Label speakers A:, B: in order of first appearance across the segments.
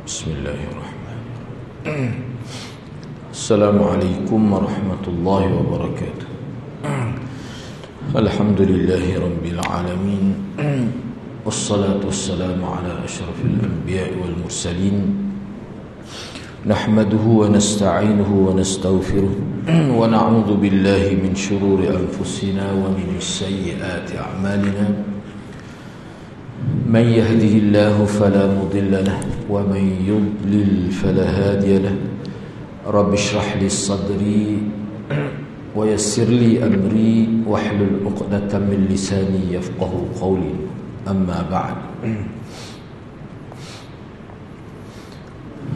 A: Bismillahirrahmanirrahim. Assalamualaikum warahmatullahi wabarakatuh. Alhamdulillahi rabbil alamin. Wassalatu wassalamu ala asyrafil anbiya'i wal mursalin. Nahmaduhu wa nasta'inuhu wa nastaghfiruh wa na'udzu billahi min shururi anfusina wa min sayyiati a'malina. من يهده الله فلا مضل له ومن يضلل فلا هادي له رب اشرح لي صدري ويسر لي أمري واحلل عقدة من لساني يفقهوا قولي أما بعد.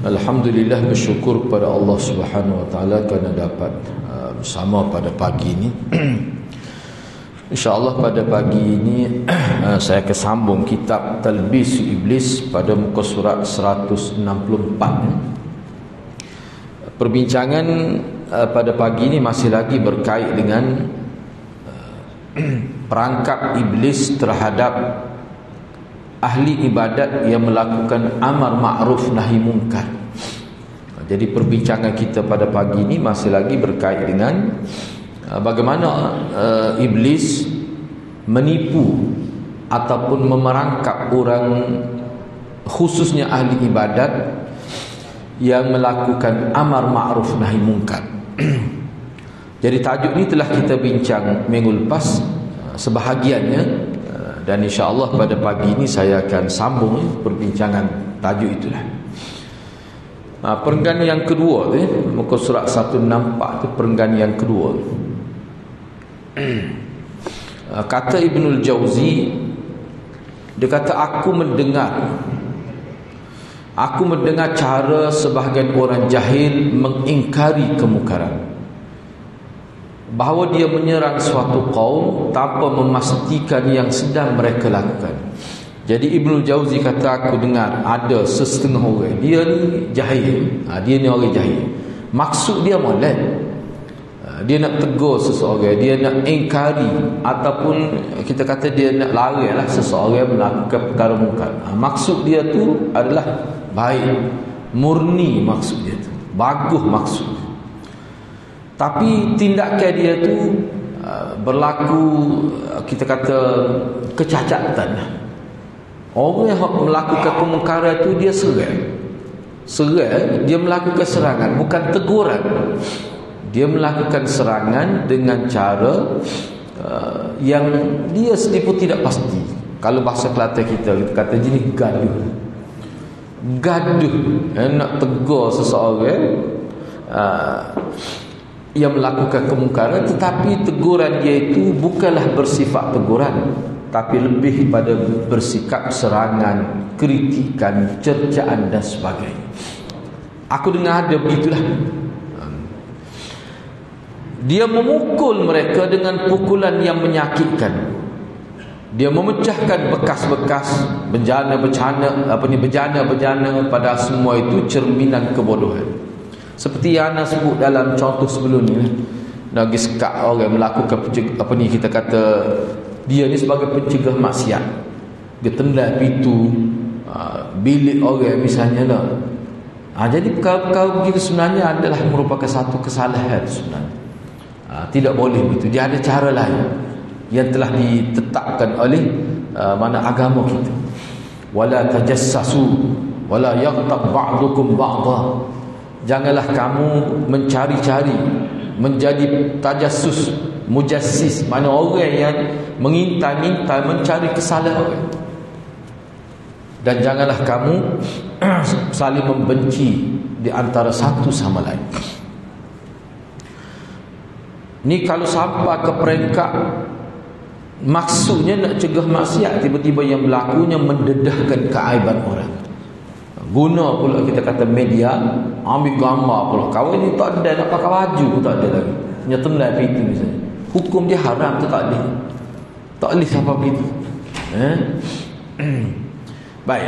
A: Alhamdulillah, bersyukur kepada Allah Subhanahu wa taala kerana dapat bersama pada pagi ini. InsyaAllah pada pagi ini saya akan sambung kitab Talbis Iblis pada muka surat 164. Perbincangan pada pagi ini masih lagi berkait dengan perangkap iblis terhadap ahli ibadat yang melakukan amar ma'ruf nahi munkar. Jadi perbincangan kita pada pagi ini masih lagi berkait dengan bagaimana iblis menipu ataupun memerangkap orang, khususnya ahli ibadat yang melakukan amar ma'ruf nahi munkar. Jadi tajuk ini telah kita bincang minggu lepas sebahagiannya, dan insya-Allah pada pagi ini saya akan sambung perbincangan tajuk itulah. Perenggan yang kedua tu, muka surat 164 tu perenggan yang kedua. Kata Ibnul Jauzi, dia kata aku mendengar cara sebahagian orang jahil mengingkari kemungkaran, bahawa dia menyerang suatu kaum tanpa memastikan yang sedang mereka lakukan. Jadi Ibnul Jauzi kata, aku dengar ada sesetengah orang, dia ni jahil, dia ni orang jahil. Maksud dia molek, dia nak tegur seseorang, dia nak ingkari, ataupun kita kata dia nak larang seseorang melakukan perkara mungkar. Maksud dia tu adalah baik, murni maksud dia tu, bagus maksud. Tapi tindakan dia tu berlaku, kita kata, kecacatan. Orang yang melakukan kemungkaran tu dia serang, dia melakukan serangan, bukan teguran. Dia melakukan serangan dengan cara yang dia sendiri pun tidak pasti. Kalau bahasa Kelantan kita kata jenis gaduh. Nak tegur seseorang yang melakukan kemungkaran, tetapi teguran dia itu bukanlah bersifat teguran, tapi lebih pada bersikap serangan, kritikan, cercaan dan sebagainya. Aku dengar ada begitulah. Dia memukul mereka dengan pukulan yang menyakitkan. Dia memecahkan bekas-bekas bejana-bejana pada semua itu cerminan kebodohan. Seperti yang anda sebut dalam contoh sebelum ni, nak pergi sekat orang melakukan kita kata dia ni sebagai pencegah maksiat. Dia tendang pintu bilik orang misalnya lah. Jadi perkara-perkara begitu sebenarnya adalah merupakan satu kesalahan sebenarnya. Tidak boleh begitu. Dia ada cara lain yang telah ditetapkan oleh mana agama kita. Wala tajassasu wala yaghtab ba'dukum ba'dha. Janganlah kamu mencari-cari, menjadi tajassus, mujassis, mana orang yang mengintai-intai, mencari kesalahan orang. Dan janganlah kamu saling membenci di antara satu sama lain. Ni kalau sampai ke peringkat maksudnya nak cegah maksiat, tiba-tiba yang berlakunya mendedahkan keaiban orang. Guna pula kita kata media, ambil gambar pula. Kawan ni tak ada nak pakai baju pun tak ada lagi. Punya tendang pintu misalnya. Hukum dia haram tu tak boleh. Tak boleh sampai begitu. Baik.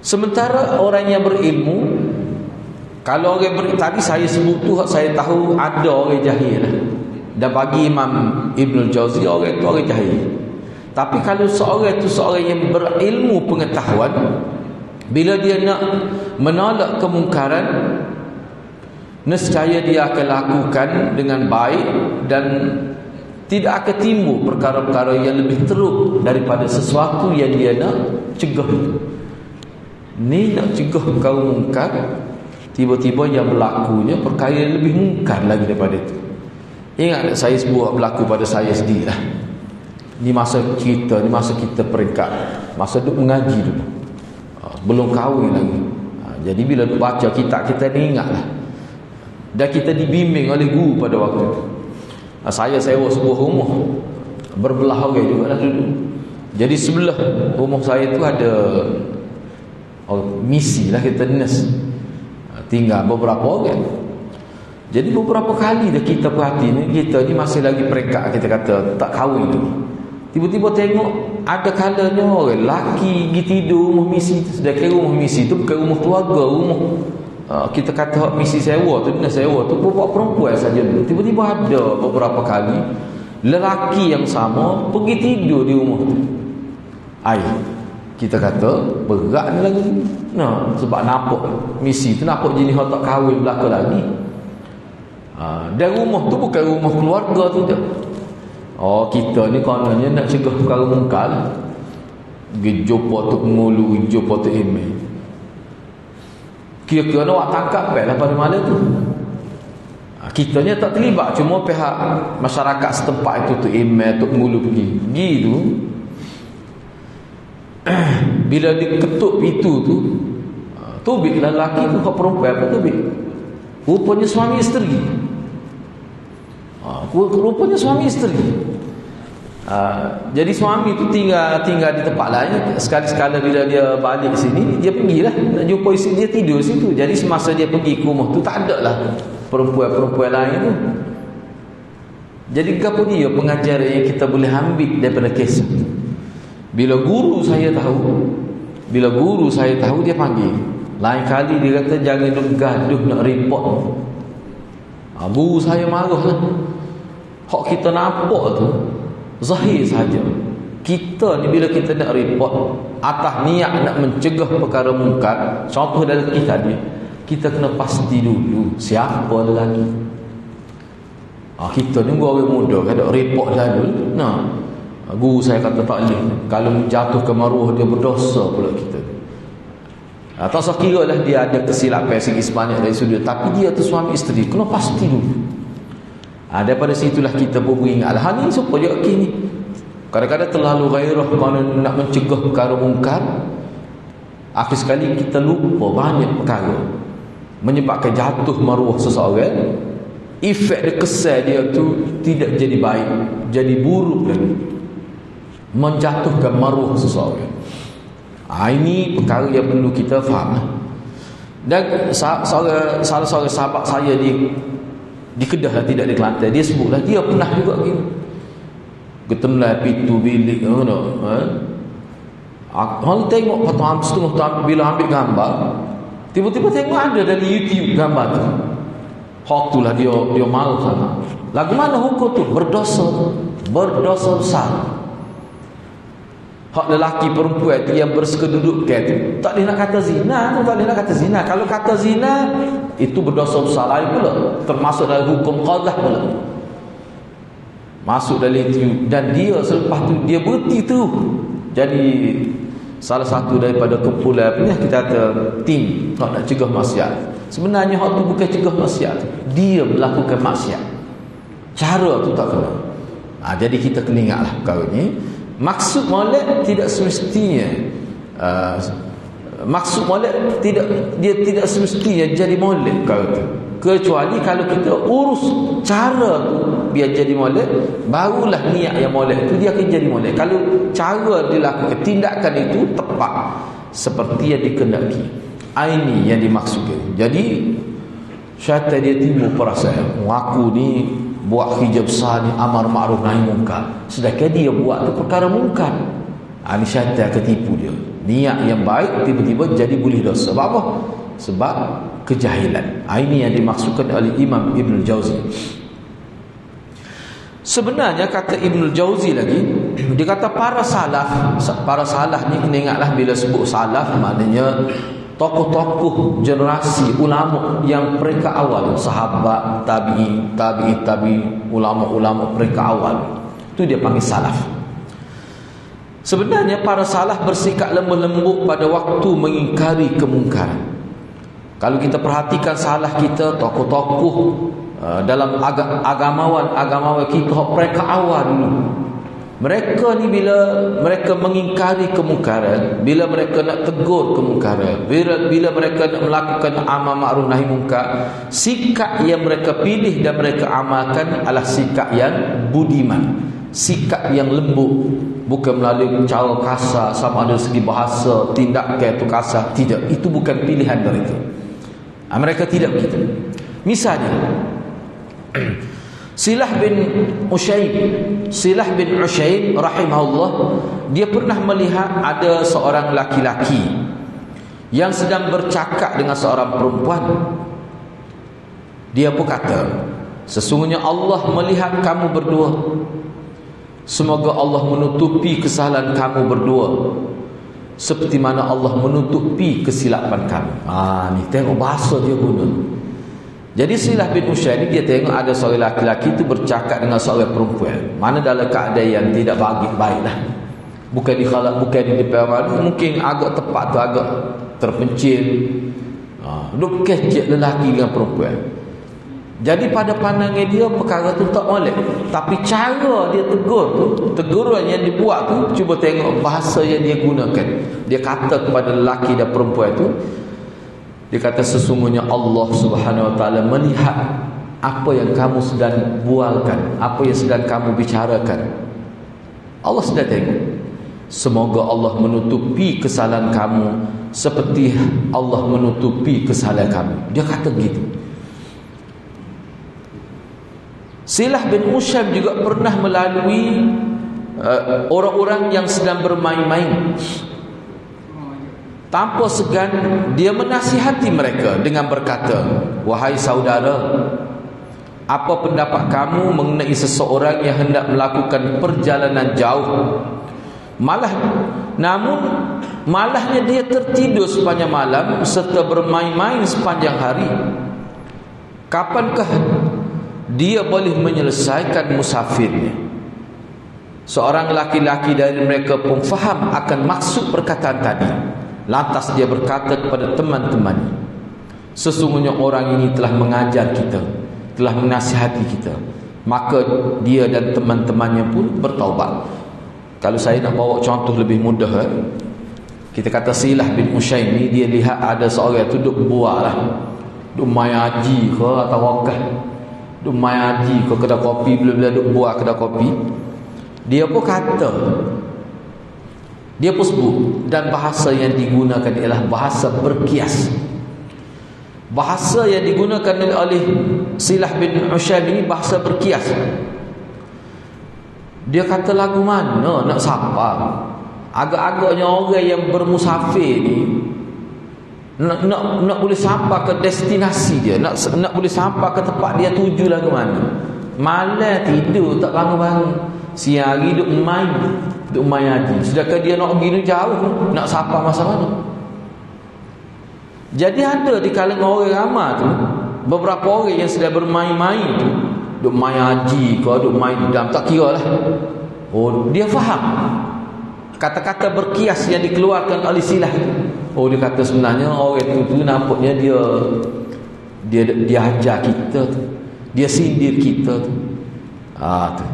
A: Sementara orang yang berilmu, kalau orang tadi saya sebut tu, saya tahu ada orang jahil. Dan bagi Imam Ibnul Jauzi, orang itu orang jahil. Tapi kalau seorang itu seorang yang berilmu pengetahuan, Bila dia nak menolak kemungkaran, nescaya dia akan lakukan dengan baik dan tidak akan timbul perkara-perkara yang lebih teruk daripada sesuatu yang dia nak cegah. Ni nak cegah perkara mungkar, tiba-tiba yang berlakunya perkara yang lebih mungkar lagi daripada itu. Ingat saya sebut berlaku pada saya sendiri lah. Ni masa kita peringkat, masa duk mengaji dulu, belum kahwin lagi. Jadi bila duk baca kitab kita ni ingatlah. Dan kita dibimbing oleh guru pada waktu itu. Saya sewa sebuah rumah berbelah orang juga lah dulu. Jadi sebelah rumah saya tu ada misi lah, kita nurse, tinggal beberapa orang. Jadi beberapa kali dah kita perhati ni, kita ni masih lagi peringkat, kita kata tak kahwin lagi. Tiba-tiba tengok ada kalanya orang lelaki pergi tidur rumah misi tu. Sedangkan rumah misi tu bukan rumah keluarga, rumah kita kata misi sewa tu, nurse sewa tu perempuan saja. Tiba-tiba ada beberapa kali lelaki yang sama pergi tidur di rumah tu. Kita kata berat ni lagi. Sebab nampak misi tu, nampak jenis tak kahwin belaka lagi. Dan rumah tu bukan rumah keluarga tu tak. Kita ni kononnya nak cegah perkara mungkar. Jumpa tu pengulu, jumpa tu email. Kira-kira awak tangkap baiklah pada malam tu. Kitanya tak terlibat, cuma pihak masyarakat setempat itu tu email tu pengulu pergi tu. Bila diketuk pintu tu, tubik lelaki tu, perempuan apa tubik? Rupanya suami isteri. Rupanya suami isteri. Jadi suami tu tinggal di tempat lain. Sekali-sekala bila dia balik sini, dia pergilah nak jumpa isteri, dia tidur situ. Jadi semasa dia pergi ke rumah tu, tak ada lah perempuan-perempuan lain tu. Jadi apa dia pengajaran yang kita boleh ambil daripada kisah? Bila guru saya tahu, dia panggil. Lain kali dia kata jangan nak gaduh, nak report. Guru saya marah lah. Hak kita nampak tu zahir saja. Kita ni bila kita nak report atas niat nak mencegah perkara mungkar, contoh dalam kita ni, kita kena pasti dulu siapa lelaki. Kita ni orang muda, kada report dulu. Guru saya kata tak boleh. Kalau jatuh ke maruah dia berdosa pula kita. Tak usah kira lah dia ada kesilapan segi sebanyak dari sudut, tapi dia tu suami isteri, kena pasti dulu. Daripada situlah kita pun ingat hal ni supaya ni. Kadang-kadang terlalu gairah kerana nak mencegah perkara mungkar, akhir sekali kita lupa banyak perkara menyebabkan jatuh maruah seseorang. Efek dia, kesan dia tu tidak jadi baik, jadi buruk lagi, menjatuhkan maruah seseorang. Ini perkara yang perlu kita faham. Dan salah seorang sahabat saya di Kedah, tidak di Kelantan, dia sebutlah dia pernah juga gini, ketemlah pintu bilik orang tengok patah setengah bila ambil gambar, tiba-tiba tengok ada dari YouTube gambar tu. Hak itulah dia malu sana. Lagu mana hukum tu? Berdosa besar. Hak lelaki perempuan tu yang bersekedudukkan tu tak boleh nak kata zina, tak boleh nak kata zina. Kalau kata zina itu berdosa besar lain pula, termasuk dalam hukum qadah pula, masuk dalam itu. Dan dia selepas tu dia berhenti tu jadi salah satu daripada kumpulan kita kata tim nak cegah maksiat. Sebenarnya hak tu bukan cegah maksiat, dia melakukan maksiat, cara tu tak kena. Jadi kita kena ingatlah perkara ni. Maksud molek tidak semestinya dia tidak semestinya jadi molek perkara tu, kecuali kalau kita urus cara tu biar jadi molek, barulah niat yang molek tu dia akan jadi molek. Kalau cara dilakukan tindakan itu tepat seperti yang dikehendaki, ini yang dimaksudkan. Jadi syaitan dia timbul perasaan, aku ni buat hijab besar ni, amar ma'ruf nahi mungkar, sedangkan dia buat tu perkara mungkar. Ini syaitan akan tipu dia. Niat yang baik tiba-tiba jadi boleh dosa. Sebab apa? Sebab kejahilan. Ini yang dimaksudkan oleh Imam Ibn Jauzi. Sebenarnya kata Ibnul Jauzi lagi, dia kata para salaf ni kena ingatlah bila sebut salaf maknanya tokoh-tokoh generasi ulama yang mereka awal, sahabat, tabi'in, ulama-ulama mereka awal. Itu dia panggil salaf. Sebenarnya para salaf bersikap lemah lembut pada waktu mengingkari kemungkaran. Kalau kita perhatikan salaf kita, tokoh-tokoh dalam agamawan kita, mereka awal dulu. Mereka ni bila mereka mengingkari kemungkaran, bila mereka nak tegur kemungkaran, bila mereka nak melakukan amal ma'ruf nahi munkar, sikap yang mereka pilih dan mereka amalkan adalah sikap yang budiman, sikap yang lembut, bukan melalui cara kasar, sama ada segi bahasa, tindakan itu kasar. Tidak, itu bukan pilihan mereka. Mereka tidak begitu. Misalnya Silah bin Ushayb rahimahullah, dia pernah melihat ada seorang laki-laki yang sedang bercakap dengan seorang perempuan. Dia pun kata, sesungguhnya Allah melihat kamu berdua. Semoga Allah menutupi kesalahan kamu berdua seperti mana Allah menutupi kesilapan kamu. Ni tengok bahasa dia guna. Jadi Silah bin Ushayb ni dia tengok ada seorang laki-laki itu bercakap dengan seorang perempuan, mana dalam keadaan yang tidak baiklah. Bukan di depan orang, mungkin agak tepat tu agak terpencil. Duk kecek lelaki dengan perempuan. Jadi pada pandangan dia perkara tu tak boleh. Tapi cara dia teguran yang dibuat tu, cuba tengok bahasa yang dia gunakan. Dia kata kepada lelaki dan perempuan tu, dia kata sesungguhnya Allah Subhanahu Wa Taala melihat apa yang kamu sedang bualkan, apa yang sedang kamu bicarakan. Allah sedang tengok. Semoga Allah menutupi kesalahan kamu seperti Allah menutupi kesalahan kamu. Dia kata begitu. Silah bin Ushayb juga pernah melalui orang-orang yang sedang bermain-main. Tanpa segan dia menasihati mereka dengan berkata, wahai saudara, apa pendapat kamu mengenai seseorang yang hendak melakukan perjalanan jauh, namun malahnya dia tertidur sepanjang malam serta bermain-main sepanjang hari? Kapankah dia boleh menyelesaikan musafirnya? Seorang laki-laki dari mereka pun faham akan maksud perkataan tadi. Lantas dia berkata kepada teman-temannya, sesungguhnya orang ini telah mengajar kita, telah menasihati kita. Maka dia dan teman-temannya pun bertaubat. Kalau saya nak bawa contoh lebih mudah, kita kata Silah bin Ushayb ni, dia lihat ada seorang tu duk buat lah, duk main haji ke atau wakah, duk main haji ke kedai kopi, bila-bila duk buat kedai kopi. Dia pun kata, dia pun sebut, dan bahasa yang digunakan ialah bahasa berkias. Bahasa yang digunakan oleh Silah bin Ushayb ini bahasa berkias. Dia kata lagu mana nak sapa? Agak-agaknya orang yang bermusafir ni nak boleh sampai ke destinasi dia, nak boleh sampai ke tempat dia tuju lagu mana. Malam tidur tak bangun-bangun, siang hari duk main haji, sedangkan dia nak pergi jauh, nak sapa masa mana? Jadi ada di kalangan orang ramai tu beberapa orang yang sedang bermain-main tu, duk main haji ke, duk main dam, tak kira lah. Dia faham kata-kata berkias yang dikeluarkan oleh Silah. Dia kata sebenarnya orang tu nampaknya dia ajar kita tu, dia sindir kita tu. Tu.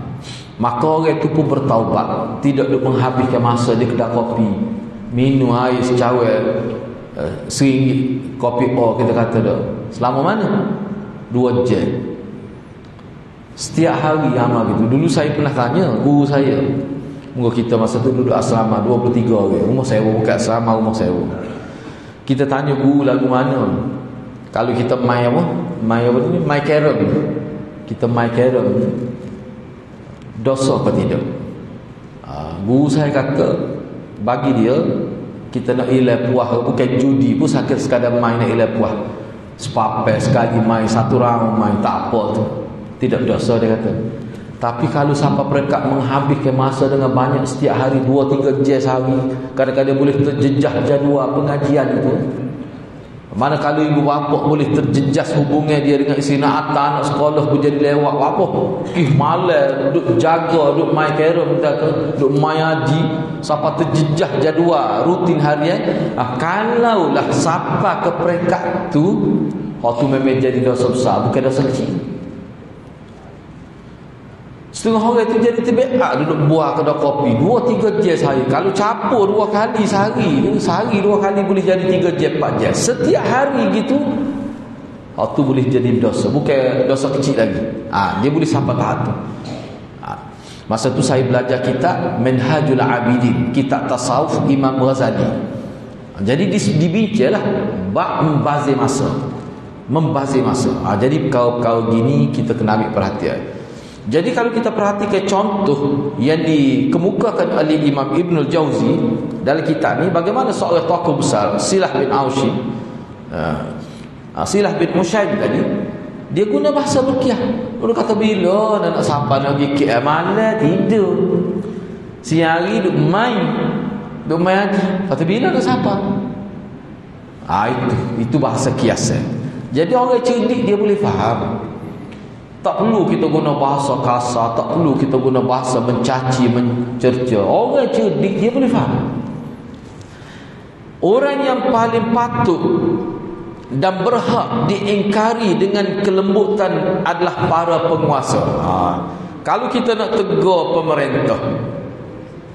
A: Maka orang itu pun bertaubat, tidak duk menghabiskan masa di kedai kopi, minum air secawel RM1 kopi kita kata dah. Selama mana? 2 jam. Setiap hari amal gitu. Dulu saya pernah tanya guru saya, muka kita masa tu duduk asrama 23 orang, rumah sewa, bukan asrama, rumah sewa. Kita tanya guru lagu mana. Kalau kita main apa? Main carrom. Kita main carrom, dosa apa tidak? Guru saya kata bagi dia, kita nak ilai puas, bukan judi pun, sakit sekadar main nak ilai puas, sepapel sekali main, satu round main, tak apa tu, tidak dosa dia kata. Tapi kalau sampai mereka menghabiskan masa dengan banyak setiap hari 2-3 jam sehari, kadang-kadang boleh terjejah jadual pengajian itu. Mana kalau ibu bapa boleh terjejas hubungan dia dengan isteri, nak hantar anak sekolah pun jadi lewat apa. Malam duk jaga, duk main carom, duk main haji, sampai terjejah jadual rutin harian. Kalaulah sampai ke peringkat tu, tu memang jadi dosa besar, bukan dosa kecil. Setengah orang itu jadi terbeak duduk buah kedai kopi 2-3 jam sehari. Kalau capur 2 kali sehari 2 kali boleh jadi 3 jam 4 jam setiap hari gitu. Tu boleh jadi dosa, bukan dosa kecil lagi. Dia boleh sampai tahap tu. Masa tu saya belajar kitab Minhajul Abidin, kitab tasawuf Imam Ghazali. Jadi dibincanglah bab membazir masa. Jadi kau gini kita kena ambil perhatian. Jadi kalau kita perhatikan contoh yang dikemukakan oleh Imam Ibnul Jauzi dalam kitab ni, bagaimana seorang tokoh besar Silah bin Aushi, Silah bin Musyaib tadi, dia guna bahasa ruqyah. Dia kata bila nak sampai nak pergi KL mana tidur, siang hari duk main haji. Kata bila nak sampai? Itu bahasa kiasan. Jadi orang cerdik dia boleh faham. Tak perlu kita guna bahasa kasar, tak perlu kita guna bahasa mencaci, mencerca. Orang cerdik dia boleh faham. Orang yang paling patut dan berhak diingkari dengan kelembutan adalah para penguasa. Kalau kita nak tegur pemerintah,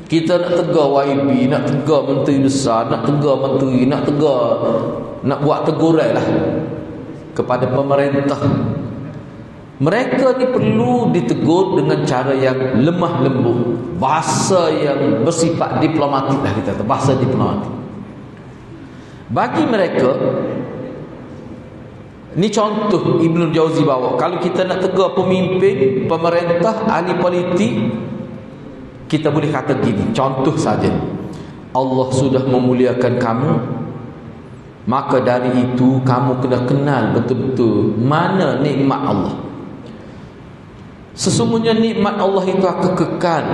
A: kita nak tegur YB, nak tegur menteri besar, nak tegur menteri, nak buat teguran lah kepada pemerintah, mereka ni perlu ditegur dengan cara yang lemah lembut, bahasa yang bersifat diplomatik lah, kita kata bahasa diplomatik. Bagi mereka ni contoh Ibnul Jauzi bawa, kalau kita nak tegur pemimpin, pemerintah, ahli politik, kita boleh kata gini, contoh saja, Allah sudah memuliakan kamu, maka dari itu kamu kena kenal betul-betul mana nikmat Allah. Sesungguhnya nikmat Allah itu akan kekal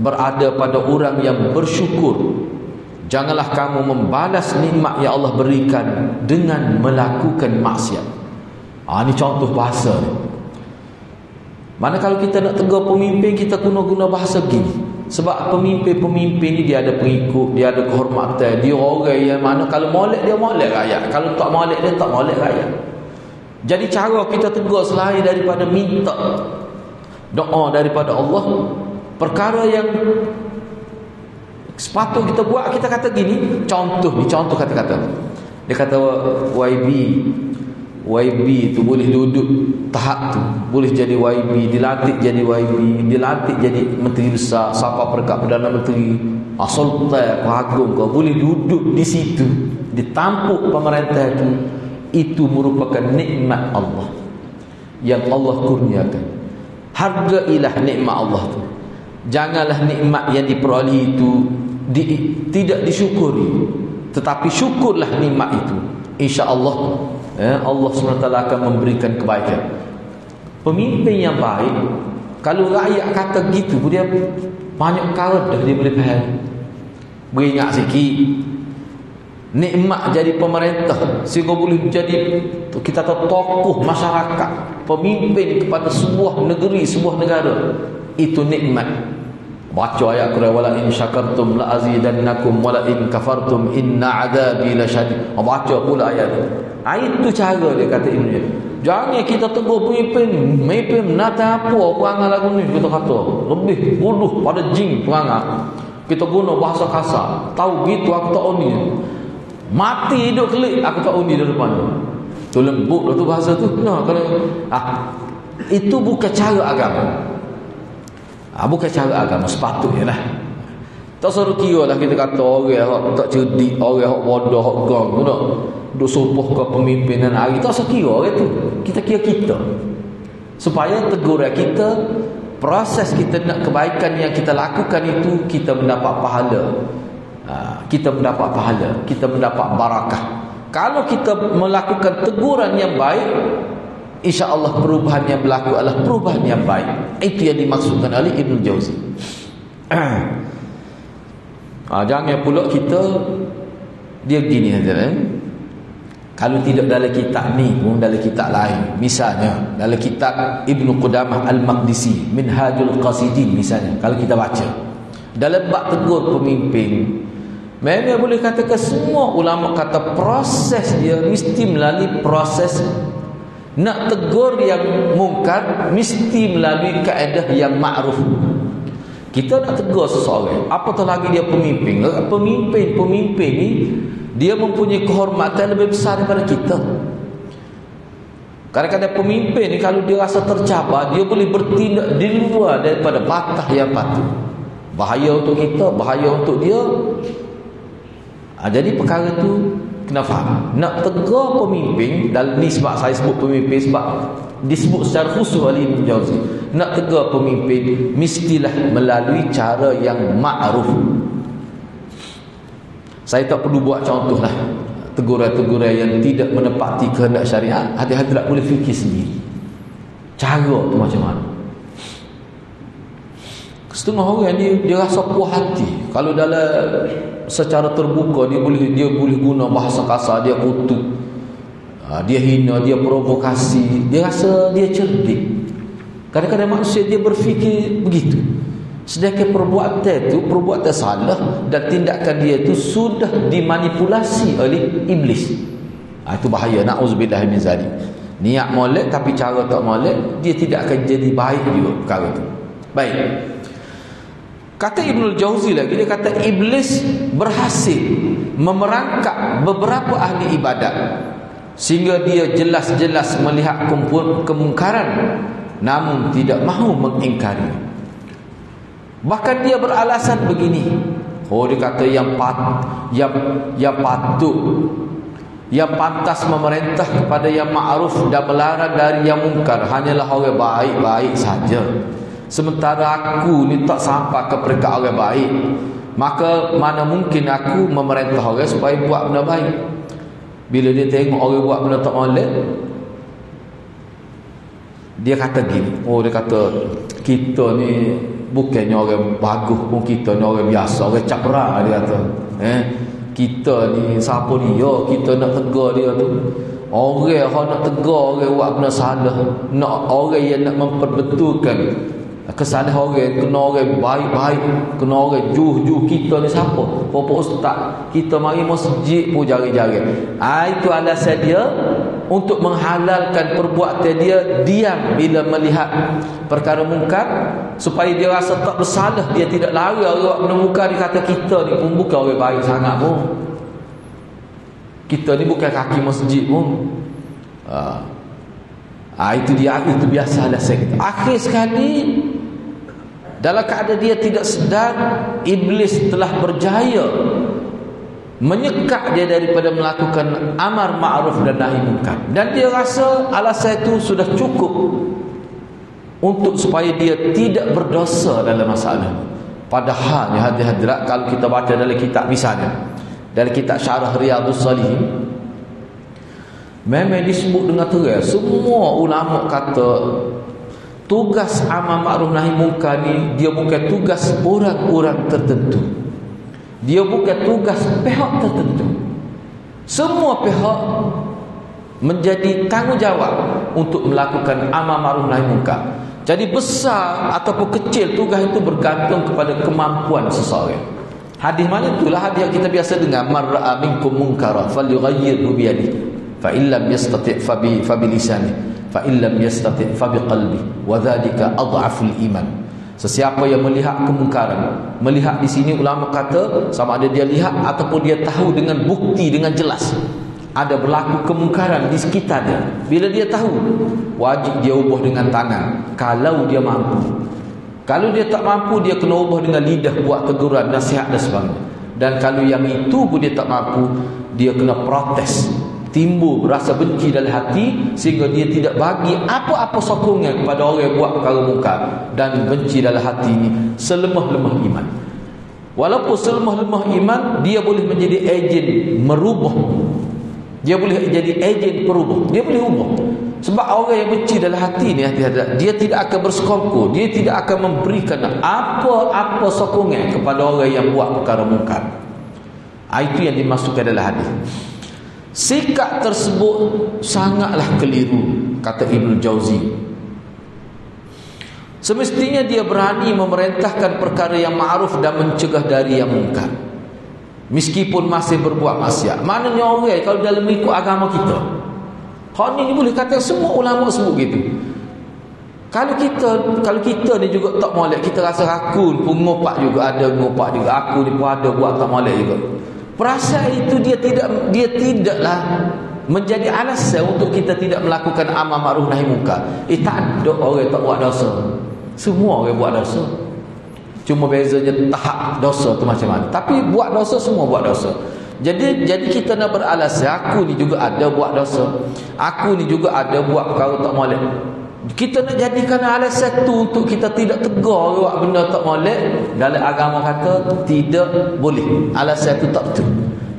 A: berada pada orang yang bersyukur. Janganlah kamu membalas nikmat yang Allah berikan dengan melakukan maksiat. Ini contoh bahasa ni. Mana kalau kita nak tegur pemimpin, kita guna bahasa gini. Sebab pemimpin ni dia ada pengikut, dia ada kehormatan, dia orang yang mana kalau molek dia molek rakyat, kalau tak molek dia tak molek rakyat. Jadi cara kita tegur selain daripada minta doa daripada Allah, perkara yang sepatut kita buat, kita kata gini, contoh kata-kata. Dia kata YB tu boleh duduk tahap tu, boleh jadi YB, dilantik jadi YB, dilantik jadi menteri besar, siapa perkat Perdana Menteri, sultan, agung, kau boleh duduk di situ, ditampuk pemerintah itu merupakan nikmat Allah yang Allah kurniakan. Hargailah nikmat Allah tu. Janganlah nikmat yang diperoleh itu tidak disyukuri, tetapi syukurlah nikmat itu. InsyaAllah Allah SWT akan memberikan kebaikan. Pemimpin yang baik, kalau rakyat kata gitu, dia banyak perkara dah dia boleh faham. Beringat sikit, nikmat jadi pemerintah sehingga boleh jadi kita tahu tokoh masyarakat, pemimpin kepada sebuah negeri, sebuah negara, itu nikmat. Baca ayat Quran, wala in syakartum la azidannakum wala in kafartum inna adabi lasyadid. Baca pula ayat itu. Itu cara dia kata Ibnu. Jangan kita tegur pemimpin menata apa perangai lagu ni, kita kata lebih bodoh pada jin perangai. Kita guna bahasa kasar, tahu gitu aku tak undi, mati hidup kelik aku tak undi di depan tu, lembut lah tu bahasa tu. Kalau itu bukan cara agama. Bukan cara agama sepatutnya lah. Tak suruh kira lah kita kata orang yang tak cerdik, orang yang bodoh, orang gang duk subuh ke pemimpinan hari, tak usah kira orang tu. Kita kira kita, supaya teguran kita, proses kita nak kebaikan yang kita lakukan itu, kita mendapat pahala. Kita mendapat pahala, kita mendapat barakah. Kalau kita melakukan teguran yang baik, insya-Allah perubahan yang berlaku adalah perubahan yang baik. Itu yang dimaksudkan oleh Ibnu Jauzi. Jangan pula kita dia gini saja. Kalau tidak dalam kitab ni pun dalam kitab lain. Misalnya dalam kitab Ibnu Qudamah Al-Maqdisi Minhajul Qasidin misalnya, kalau kita baca dalam bab tegur pemimpin, memang boleh katakan semua ulama kata proses dia mesti melalui proses. Nak tegur yang mungkar mesti melalui kaedah yang ma'ruf. Kita nak tegur seseorang, apatah lagi dia pemimpin. Pemimpin ni dia mempunyai kehormatan lebih besar daripada kita. Kadang-kadang pemimpin ni kalau dia rasa tercabar, dia boleh bertindak di luar daripada batas yang patut. Bahaya untuk kita, bahaya untuk dia. Jadi perkara tu kena faham. Nak tegur pemimpin, dalam ni sebab saya sebut pemimpin sebab disebut secara khusus oleh Ibnu Jauzi. Nak tegur pemimpin mestilah melalui cara yang ma'ruf. Saya tak perlu buat contoh lah teguran-teguran yang tidak menepati kehendak syariat. Hati-hati tak boleh fikir sendiri cara tu macam mana. Setengah orang dia rasa puas hati kalau dalam secara terbuka dia boleh guna bahasa kasar, dia kutuk, dia hina, dia provokasi, dia rasa dia cerdik. Kadang-kadang manusia dia berfikir begitu. Sedangkan perbuatan itu perbuatan salah dan tindakan dia itu sudah dimanipulasi oleh iblis. Itu bahaya. Na'udzubillah min zalik. Niat molek tapi cara tak molek, dia tidak akan jadi baik juga perkara itu. Baik. Kata Ibnu Jauzi lagi, dia kata iblis berhasil memerangkap beberapa ahli ibadat sehingga dia jelas-jelas melihat kemungkaran namun tidak mahu mengingkari. Bahkan dia beralasan begini. Dia kata yang patut, yang pantas memerintah kepada yang ma'ruf dan melarang dari yang mungkar hanyalah orang baik-baik saja. Sementara aku ni tak sampai ke peringkat orang baik, maka mana mungkin aku memerintah orang supaya buat benda baik. Bila dia tengok orang buat benda tak molek, dia kata gini. Dia kata kita ni bukannya orang bagus pun, kita ni orang biasa, orang capra, dia kata. Kita ni siapa ni? Kita nak tegur dia tu. Orang yang nak tegur orang buat benda salah, nak orang yang nak memperbetulkan kesalahan orang, kena orang baik-baik, kena orang juh-juh. Kita ni siapa? Bapak ustaz, kita mari masjid pun jari-jari. Itu alasan dia untuk menghalalkan perbuatan dia diam bila melihat perkara mungkar, supaya dia rasa tak bersalah. Dia tidak lari orang buat benda mungkar. Dia kata kita ni pun bukan orang baik sangat pun, kita ni bukan kaki masjid pun. Itu dia, itu biasa alasan kita. Akhir sekali dalam keadaan dia tidak sedar, iblis telah berjaya menyekat dia daripada melakukan amar ma'ruf dan nahi munkar. Dan dia rasa alasan itu sudah cukup untuk supaya dia tidak berdosa dalam masalah. Padahal hadirat, kalau kita baca dalam kitab, misalnya dalam kitab Syarah Riyadhus Shalihin, memang disebut dengan terang. Semua ulama kata tugas amar ma'ruf nahi munkar ni dia bukan tugas orang-orang tertentu. Dia bukan tugas pihak tertentu. Semua pihak menjadi tanggungjawab untuk melakukan amar ma'ruf nahi munkar. Jadi besar ataupun kecil tugas itu bergantung kepada kemampuan seseorang. Hadis mana itulah hadis yang kita biasa dengar, man ra'a minkum munkara falyughayyirhu bi yadihi fa illam yastati' fa bi lisanihi fa illam yastati' fa bi qalbihi wa dzalika adhaful iman. Sesiapa yang melihat kemungkaran, melihat di sini ulama kata sama ada dia lihat ataupun dia tahu dengan bukti, dengan jelas ada berlaku kemungkaran di sekitarnya. Bila dia tahu, wajib dia ubah dengan tangan kalau dia mampu. Kalau dia tak mampu, dia kena ubah dengan lidah, buat teguran, nasihat dan sebagainya. Dan kalau yang itu pun dia tak mampu, dia kena protes, timbul rasa benci dalam hati, sehingga dia tidak bagi apa-apa sokongan kepada orang yang buat perkara mungkar. Dan benci dalam hati ini selemah-lemah iman. Walaupun selemah-lemah iman, dia boleh menjadi ejen merubah. Dia boleh jadi ejen perubah. Dia boleh ubah. Sebab orang yang benci dalam hati ni, dia tidak akan bersekongkol, dia tidak akan memberikan apa-apa sokongan kepada orang yang buat perkara mungkar. Itu yang dimasukkan dalam hadis. Sikap tersebut sangatlah keliru, kata Ibnu Jauzi. Semestinya dia berani memerintahkan perkara yang ma'ruf dan mencegah dari yang mungkar, meskipun masih berbuat maksiat. Maknanya orang kalau dalam ikut agama kita, hal ni boleh kata semua ulama sebut gitu. Kalau kita ni juga tak molek, kita rasa rakun pun ngopak juga, ada ngopak juga, aku ni pun ada buat tak molek juga. Perasaan itu dia tidaklah menjadi alasan untuk kita tidak melakukan amal ma'ruf nahi munkar. Tak ada orang tak buat dosa. Semua orang buat dosa. Cuma bezanya tahap dosa tu macam mana. Tapi buat dosa, semua buat dosa. Jadi kita nak beralasan, aku ni juga ada buat dosa, aku ni juga ada buat perkara tak molek. Kita nak jadikan alasan tu untuk kita tidak tegar buat benda tak molek. Dalam agama kata tidak boleh. Alasan tu tak betul.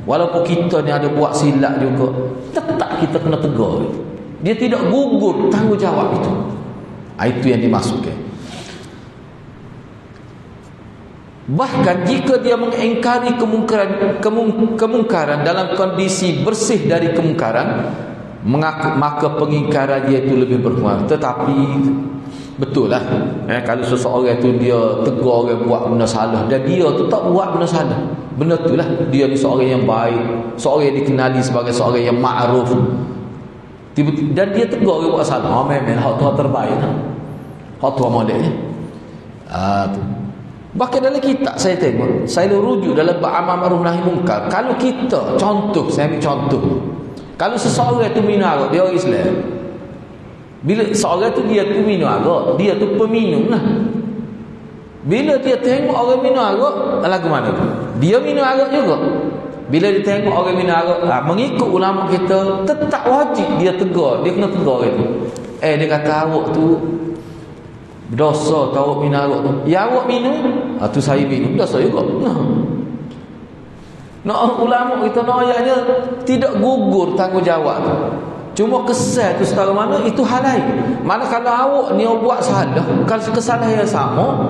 A: Walaupun kita ni ada buat silap juga, tetap kita kena tegar. Dia tidak gugur tanggungjawab itu. Itu yang dimasukkan. Bahkan jika dia mengingkari kemungkaran dalam kondisi bersih dari kemungkaran, maka pengingkaran dia itu lebih berkurang. Tetapi betul lah, kalau seseorang itu dia tegur orang buat benda salah dan dia tu tak buat benda salah, benda tu lah dia ni seorang yang baik, seorang yang dikenali sebagai seorang yang ma'ruf, dan dia tegur orang buat salah, memang hak tu terbaik, hak tu modelnya. Tu bahkan dalam kitab saya tengok, saya rujuk dalam amal ma'ruf nahi munkar. Kalau kita contoh, saya ambil contoh, kalau seseorang tu minum arak, dia orang Islam. Bila seorang tu dia tu minum arak, dia tu peminum lah. Bila dia tengok orang minum arak, lagu mana tu? Dia minum arak juga. Bila dia tengok orang minum arak, mengikut ulama kita, tetap wajib dia tegur, dia kena tegur itu. Dia kata awak tu berdosa, tahu minum arak tu. Ya awak minum, tu saya minum, dosa juga. Ulama kita ayatnya tidak gugur tanggungjawab tu. Cuma kesal tu setara mana, itu hal lain. Mana kalau awak ni buat salah, kalau kesalahan yang sama,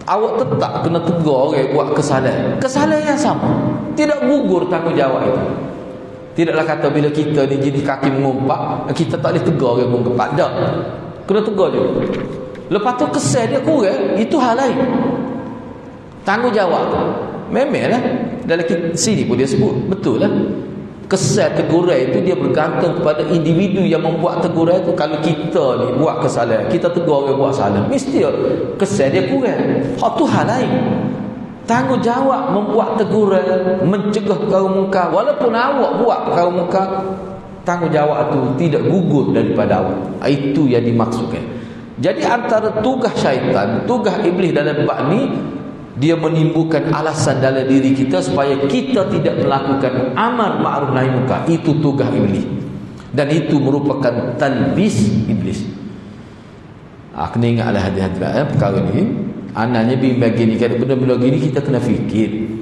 A: awak tetap kena tegur orang buat kesalahan yang sama. Tidak gugur tanggungjawab itu. Tidaklah kata bila kita ni jadi kaki mengumpat, kita tak boleh tegur orang mengumpat. Tak, kena tegur juga. Lepas tu kesal dia kurang, itu hal lain. Tanggungjawab memanglah dalam sini pun dia sebut, betul lah. Kesal teguran itu dia bergantung kepada individu yang membuat teguran itu. Kalau kita ni buat kesalahan, kita tegur orang buat salah, mesti kesal dia kurang. Hak tu hal lain. Tanggungjawab membuat teguran, mencegah perkara mungkar. Walaupun awak buat perkara mungkar, tanggungjawab itu tidak gugur daripada awak. Itu yang dimaksudkan. Jadi antara tugas syaitan, tugas iblis dalam bab ni, dia menimbulkan alasan dalam diri kita supaya kita tidak melakukan amal ma'ruf nahi munkar. Itu tugas iblis, dan itu merupakan talbis iblis. Kena ingatlah hati-hati perkara ni. Anaknya begini, kalau benda-benda gini kita kena fikir.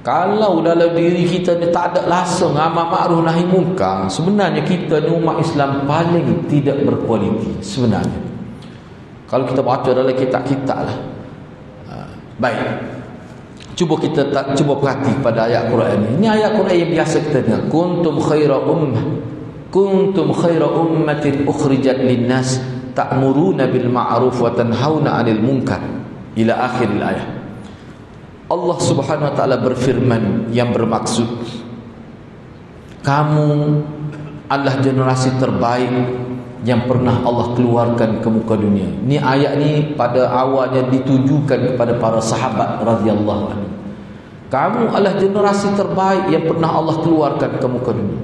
A: Kalau dalam diri kita ni tak ada langsung amal ma'ruf nahi munkar, sebenarnya kita ni umat Islam paling tidak berkualiti sebenarnya. Kalau kita baca dalam kitab-kitab lah. Baik, cuba perhati pada ayat Quran ini. Ini ayat Quran yang biasa kita dengar. Kuntum khaira ummatin ukhrijat linnas ta'muruna bil ma'ruf wa tanhauna 'anil munkar, ila akhir ayat. Allah Subhanahu wa taala berfirman yang bermaksud, kamu adalah generasi terbaik yang pernah Allah keluarkan ke muka dunia. Ni ayat ni pada awalnya ditujukan kepada para sahabat radhiyallahu anhu. Kamu adalah generasi terbaik yang pernah Allah keluarkan ke muka dunia.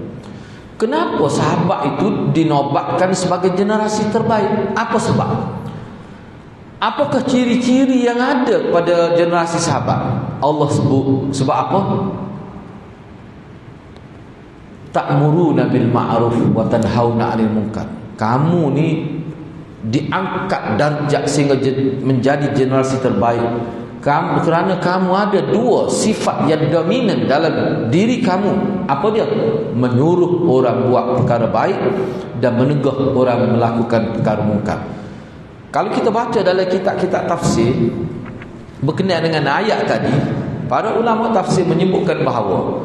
A: Kenapa sahabat itu dinobatkan sebagai generasi terbaik? Apa sebab? Apakah ciri-ciri yang ada pada generasi sahabat? Allah sebut sebab apa? Ta'muruna bil ma'ruf wa tanhauna 'anil munkar. Kamu ni diangkat darjat sehingga menjadi generasi terbaik. Kerana kamu ada dua sifat yang dominan dalam diri kamu. Apa dia? Menyuruh orang buat perkara baik dan menegah orang melakukan perkara mungkar. Kalau kita baca dalam kitab-kitab tafsir berkenaan dengan ayat tadi, para ulama tafsir menyebutkan bahawa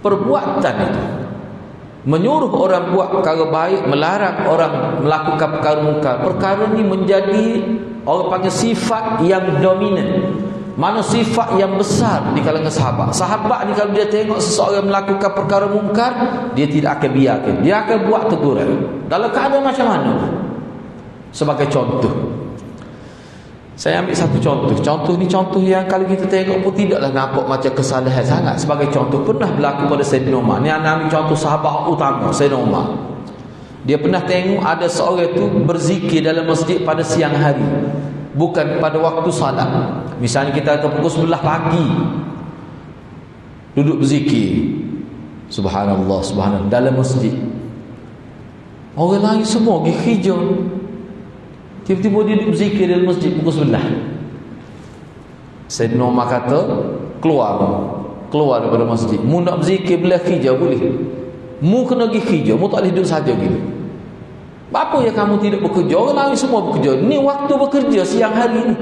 A: perbuatan itu, menyuruh orang buat perkara baik, melarang orang melakukan perkara mungkar, perkara ini menjadi orang panggil sifat yang dominan. Mana sifat yang besar di kalangan sahabat. Sahabat ni kalau dia tengok seseorang melakukan perkara mungkar, dia tidak akan biarkan, dia akan buat teguran dalam keadaan macam mana. Sebagai contoh, saya ambil satu contoh. Contoh ni contoh yang kalau kita tengok pun tidaklah nampak macam kesalahan sangat. Sebagai contoh, pernah berlaku pada Sayyidina Umar. Ni anak ambil contoh sahabat utama Sayyidina Umar. Dia pernah tengok ada seorang itu berzikir dalam masjid pada siang hari, bukan pada waktu salat. Misalnya kita ke pukul 11 pagi, duduk berzikir, subhanallah, subhanallah, dalam masjid. Orang lain semua pergi kerja, tiba-tiba dia duduk berzikir dalam masjid pukul 11. Sayyidina Umar kata, keluar daripada masjid. Mu nak berzikir belah kerja boleh, mu kena pergi kerja, mu tak boleh duduk saja gini. Apa yang kamu tidak bekerja? Orang lain semua bekerja. Ni waktu bekerja siang hari ni.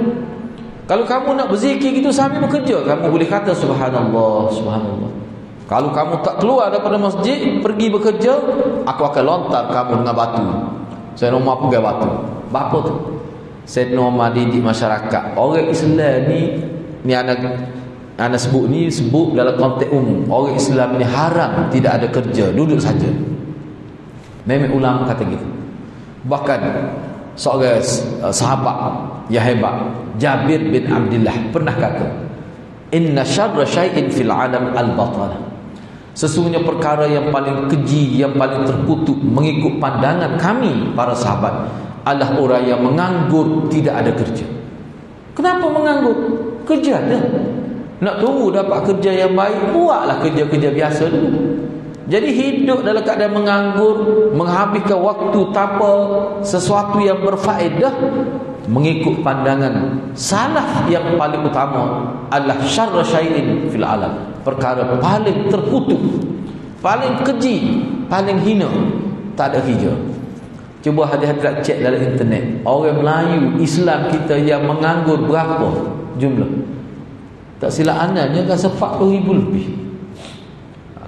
A: Kalau kamu nak berzikir gitu sambil bekerja, kamu boleh kata subhanallah, subhanallah. Kalau kamu tak keluar daripada masjid, pergi bekerja, aku akan lontar kamu dengan batu. Sayyidina Umar pegang batu. Apa tu? Sayyidina Umar didik masyarakat. Orang Islam ni anak sebut dalam konteks umum. Orang Islam ni haram tidak ada kerja, duduk saja. Memang ulama kata gitu. Bahkan seorang sahabat yang hebat, Jabir bin Abdullah, pernah kata, inna syarra syai'in fil alam al-batalah. Sesungguhnya perkara yang paling keji, yang paling terkutuk mengikut pandangan kami para sahabat adalah orang yang menganggur, tidak ada kerja. Kenapa menganggur? Kerja ada. Nak tunggu dapat kerja yang baik, buatlah kerja-kerja biasa dulu. Jadi hidup dalam keadaan menganggur, menghabiskan waktu tanpa sesuatu yang berfaedah, mengikut pandangan salaf yang paling utama adalah syarra syai'in fil alam, perkara paling terkutuk, paling keji, paling hina, tak ada kerja. Cuba hadirat cek dalam internet, orang Melayu Islam kita yang menganggur berapa jumlah? Tak silap anaknya kan 40,000 lebih.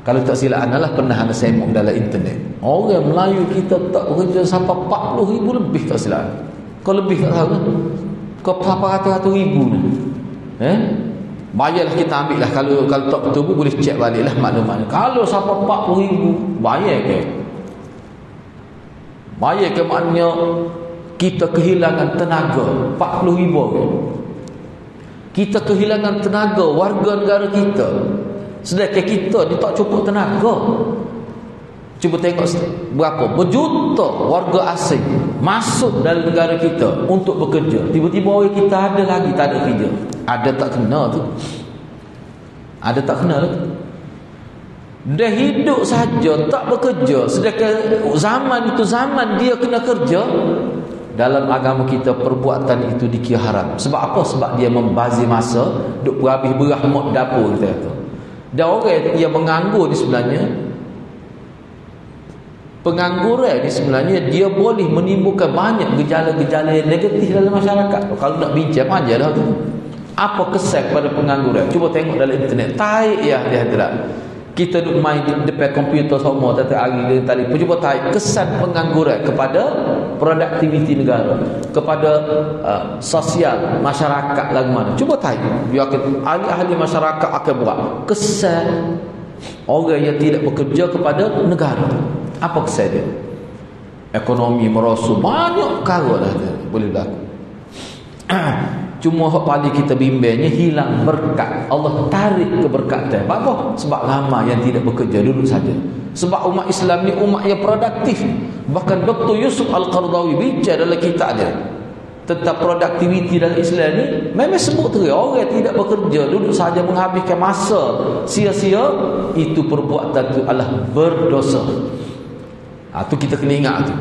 A: Kalau tak silap anda lah pernah anda semok dalam internet, orang Melayu kita tak bekerja sampai 40,000 lebih, tak silap. Kau lebih tak tahu kan? Kau berapa ratus-ratus ribu ni. Bayarlah, kita ambil lah. Kalau tak betul pun boleh cek balik lah maklumat. Kalau sampai 40,000, bayar ke? Bayar ke maknanya kita kehilangan tenaga 40,000 ke? Kita kehilangan tenaga warga negara kita, sedangkan kita ni tak cukup tenaga. Cuba tengok berapa berjuta warga asing masuk dalam negara kita untuk bekerja. Tiba-tiba orang kita ada lagi tak ada kerja. Ada tak kena tu? Ada tak kena tu? Dia hidup saja tak bekerja, sedangkan zaman itu zaman dia kena kerja. Dalam agama kita perbuatan itu dikira haram. Sebab apa? Sebab dia membazir masa, duk berhabis berahmat dapur, kita kata. Dan orang yang menganggur ni sebenarnya, pengangguran ni sebenarnya dia boleh menimbulkan banyak gejala-gejala yang negatif dalam masyarakat. Kalau nak bincang panjang dah tu. Apa kesan pada pengangguran? Cuba tengok dalam internet. Taik ya dia hadirat. Kita duduk main di depan komputer semua tiap hari tadi. Cuba taik kesan pengangguran kepada produktiviti negara, kepada sosial masyarakat lagu mana. Cuba taik. Ahli-ahli masyarakat akan buat kesan orang yang tidak bekerja kepada negara. Apa kesan dia? Ekonomi merosot, banyak perkara lah boleh berlaku. Cuma hak paling kita bimbangnya hilang berkat. Allah tarik keberkatan. Apa? Sebab ramai yang tidak bekerja, duduk saja. Sebab umat Islam ni umat yang produktif. Bahkan Dr. Yusuf Al-Qaradawi bicara dalam kitab dia tentang produktiviti dalam Islam ni, memang sebut terus orang yang tidak bekerja, duduk saja menghabiskan masa sia-sia, itu perbuatan itu adalah berdosa. Itu kita kena ingat tu.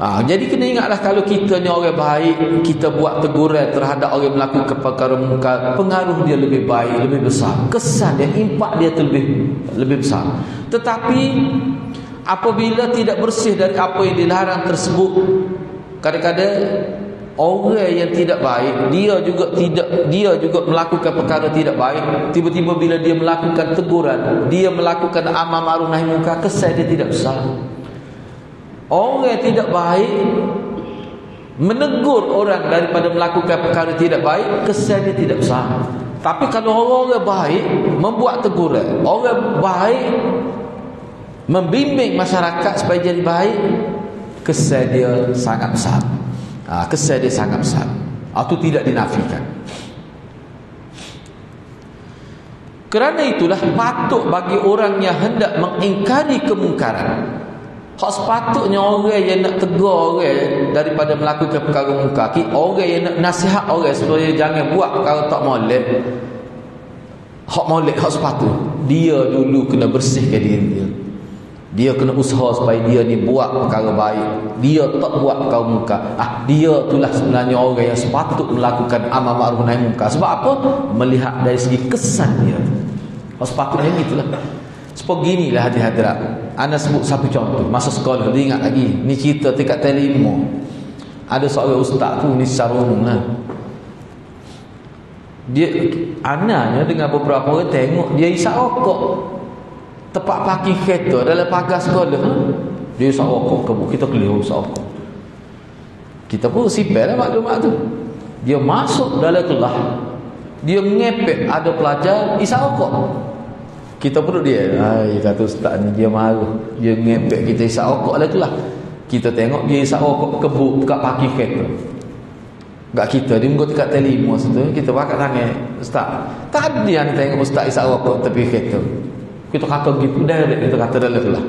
A: Jadi kena ingatlah, kalau kita ni orang baik, kita buat teguran terhadap orang melakukan perkara mungkar, pengaruh dia lebih baik, lebih besar, kesan dia, impak dia tu lebih besar. Tetapi apabila tidak bersih dari apa yang dilarang tersebut, kadang-kadang orang yang tidak baik, dia juga melakukan perkara tidak baik, tiba-tiba bila dia melakukan teguran, dia melakukan amar ma'ruf nahi munkar, kesan dia tidak besar. Orang yang tidak baik menegur orang daripada melakukan perkara tidak baik, kesan dia tidak besar. Tapi kalau orang baik membuat teguran, orang baik membimbing masyarakat supaya jadi baik, kesan dia sangat besar. Kesan dia sangat besar. Itu tidak dinafikan. Kerana itulah patut bagi orang yang hendak mengingkari kemungkaran, sepatutnya orang yang nak tegur orang daripada melakukan perkara mungkar, orang yang nak nasihat orang supaya jangan buat perkara tak molek, hak sepatut dia dulu kena bersihkan diri dia. Dia kena usaha supaya dia ni buat perkara baik, dia tak buat perkara mungkar. Dia itulah sebenarnya orang yang sepatut melakukan amar ma'ruf nahi munkar. Sebab apa? Melihat dari segi kesan dia. Sepatutnya gitulah. Sebab ginilah hadirat. Ana sebut satu contoh masa sekolah, dia ingat lagi. Ni cerita tingkat telimo. Ada seorang ustaz tu, ni secara umum lah. Dia anaknya dengan beberapa orang tengok dia isap rokok tepat parking kereta dalam pagar sekolah. Dia isap rokok, kita keliru isap rokok. Kita pun sipel lah maklumat tu. Dia masuk dalam kelas, dia mengepek ada pelajar isap rokok. Kita perut dia, kata ustaz ni dia malu, dia ngepek kita isap rokok lah itulah. Kita tengok dia isap rokok kebuk dekat parking kereta. Gak kita, dia menggut dekat telimo situ, kita pakat tangan, ustaz, tadi yang tengok ustaz isap rokok tepi kereta. Kita kata gitu, direct kita kata dalam kelas.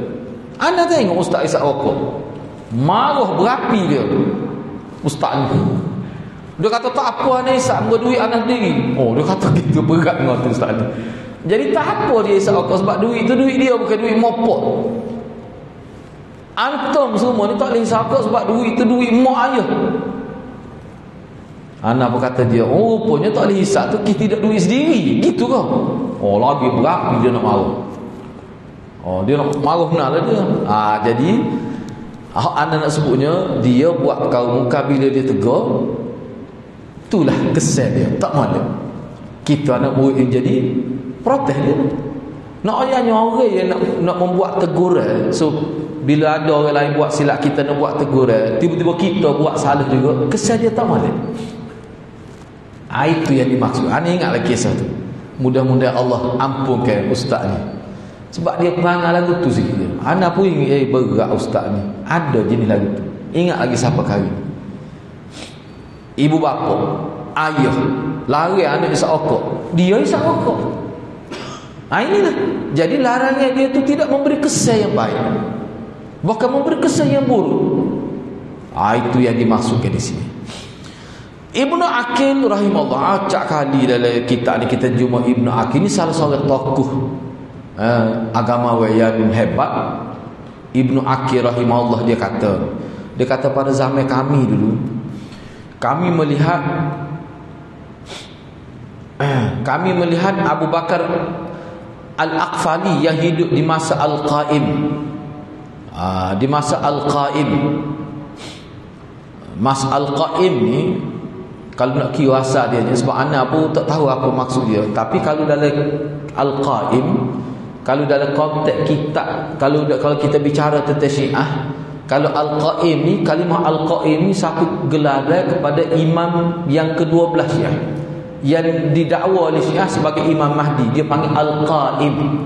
A: Anda tengok ustaz isap rokok, marah berapi dia ustaz ni. Dia kata tak apa anda isap, ambil duit anda sendiri. Dia kata gitu, berat dengan tu ustaz ni. Jadi tak apa dia isap rokok, sebab duit tu duit dia, bukan duit mopok. Antum semua ni tak boleh isap rokok sebab duit tu duit mak ayah. Anak berkata dia, rupanya tak boleh isap tu kita tidak duit sendiri. Gitu ke? Lagi berapi dia nak marah. Dia nak marah benar lah dia. Jadi anak nak sebutnya, dia buat perkara mungkar bila dia tegur, itulah kesan dia, tak malu. Kita anak murid yang jadi protes dia. Nak ayahnya orang yang nak membuat teguran. So bila ada orang lain buat silap, kita nak buat teguran, tiba-tiba kita buat salah juga, kesan dia tak malu. Itu yang dimaksud. Ani ingat lagi kisah tu. Mudah-mudahan Allah ampunkan ustaz ni, sebab dia perangai lagu tu sikit dia. Anak pun ingin bergerak ustaz ni. Ada jenis lagu tu. Ingat lagi siapa kali. Ibu bapa, ayah lari anak isap rokok, dia isap rokok. Inilah. Jadi larangan dia tu tidak memberi kesan yang baik, bahkan memberi kesan yang buruk. Itu yang dimaksudkan di sini. Ibnu Aqil rahimahullah, acak kali dalam kitab ni kita jumpa Ibnu Aqil ni salah seorang tokoh agama yang hebat. Ibnu Aqil rahimahullah dia kata pada zaman kami dulu, kami melihat Abu Bakar Al-Aqfali yang hidup di masa Al-Qaim. Di masa Al-Qaim. Masa Al-Qaim ni, kalau nak kira asal dia, sebab anak pun tak tahu apa maksud dia, tapi kalau dalam Al-Qaim, kalau dalam konteks kita, kalau kita bicara tentang Syiah, kalau Al-Qaim ni, kalimah Al-Qaim ni satu gelar kepada imam yang ke-12 Syiah, yang didakwa oleh Syiah sebagai Imam Mahdi. Dia panggil Al-Qaim.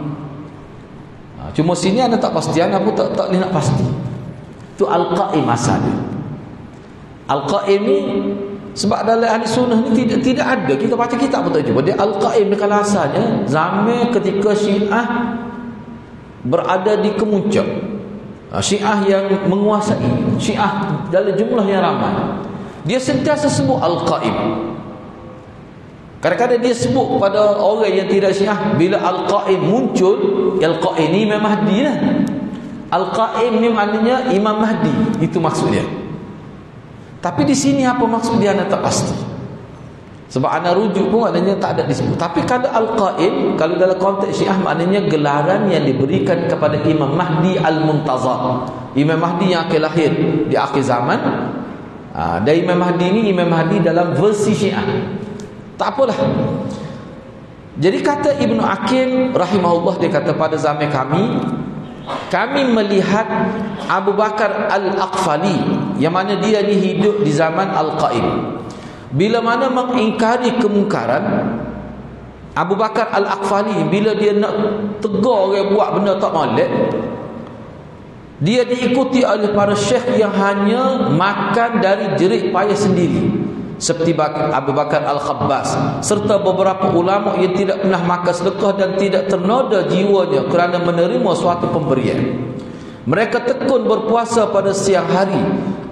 A: Cuma sini ada tak pasti, anak pun tak boleh nak pasti. Itu Al-Qaim asal dia. Al-Qaim ni, sebab dalam ahli sunnah ni tidak ada, kita baca kitab pun tak jumpa dia. Al-Qaim ni kalau asalnya zaman ketika Syiah berada di kemuncak, Syiah yang menguasai, Syiah dalam jumlah yang ramai, dia sentiasa sebut Al-Qaim. Kadang-kadang dia sebut pada orang yang tidak Syiah, bila Al-Qaim muncul, Al-Qaim ni Imam Mahdi lah. Al-Qaim ni maknanya Imam Mahdi. itu maksud dia. Tapi di sini apa maksud dia tak pasti. Sebab ana rujuk pun maknanya tak ada disebut. Tapi kalau al-qaim, kalau dalam konteks Syiah maknanya gelaran yang diberikan kepada Imam Mahdi al-Muntazar. Imam Mahdi yang akan lahir di akhir zaman. Dan Imam Mahdi ini Imam Mahdi dalam versi Syiah. Tak apalah. Jadi kata Ibnu Aqil rahimahullah, dia kata pada zaman kami melihat Abu Bakar Al-Aqfali, yang mana dia ni hidup di zaman Al-Qaim. Bila mana mengingkari kemungkaran, Abu Bakar Al-Aqfali bila dia nak tegur orang buat benda tak molek, dia diikuti oleh para syekh yang hanya makan dari jerit payah sendiri, seperti Abu Bakar Al-Khabbas, serta beberapa ulama yang tidak pernah makan sedekah dan tidak ternoda jiwanya kerana menerima suatu pemberian. Mereka tekun berpuasa pada siang hari,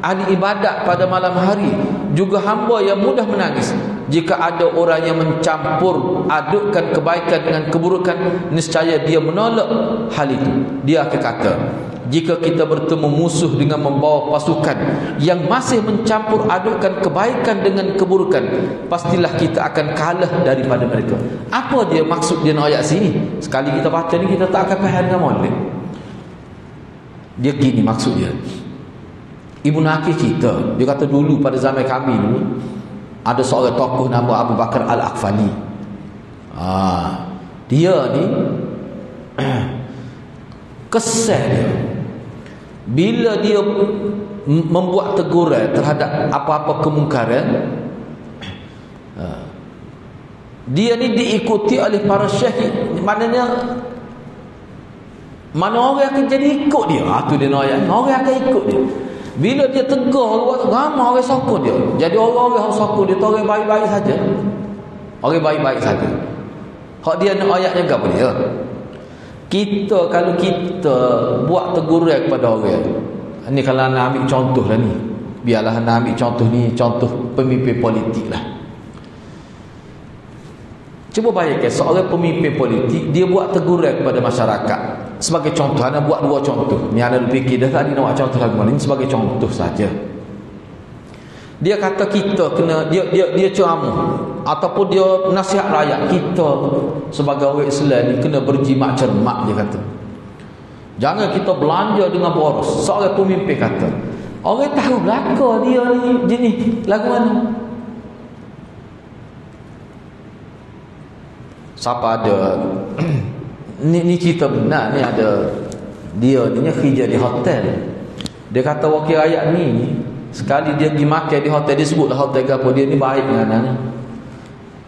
A: ahli ibadat pada malam hari, juga hamba yang mudah menangis. Jika ada orang yang mencampur adukkan kebaikan dengan keburukan, niscaya dia menolak hal itu. Dia akan kata, jika kita bertemu musuh dengan membawa pasukan yang masih mencampur adukkan kebaikan dengan keburukan, pastilah kita akan kalah daripada mereka. Apa dia maksud dia nak ayat sini? Sekali kita baca ni kita tak akan faham dengan molek. Dia gini maksud dia. Ibnu Aqil cerita, dia kata dulu pada zaman kami ni ada seorang tokoh nama Abu Bakar Al-Aqfali. Dia ni kesal dia. Bila dia membuat teguran terhadap apa-apa kemungkaran, dia ni diikuti oleh para syekh. Maknanya mana orang akan jadi ikut dia. Tu dia nak ayat. Orang akan ikut dia. Bila dia tegur, ramai orang sokong dia. Jadi orang-orang sokong dia tu orang baik-baik saja. Orang baik-baik saja. Hak dia nak ayat jaga apa dia? Kita, kalau kita buat teguran kepada orang, ni kalau nak ambil contoh lah ni, biarlah nak ambil contoh ni, contoh pemimpin politik lah. Cuba bayangkan seorang pemimpin politik, dia buat teguran kepada masyarakat. Sebagai contoh, anda buat dua contoh. Ni anda fikir dah tadi nak buat contoh lagi mana, ini sebagai contoh saja. Dia kata kita kena, dia ceramah ataupun dia nasihat rakyat, kita sebagai orang Islam ni kena berjimat cermat, dia kata. Jangan kita belanja dengan boros. Seorang pemimpin kata, orang tahu belaka dia ni jenis lagu mana. Siapa ada ni cerita benar, ni ada dia ni kerja di hotel. Dia kata wakil rakyat ni sekali dia pergi makan di hotel, dia sebutlah hotel ke apa, dia ni baik dengan anak ni.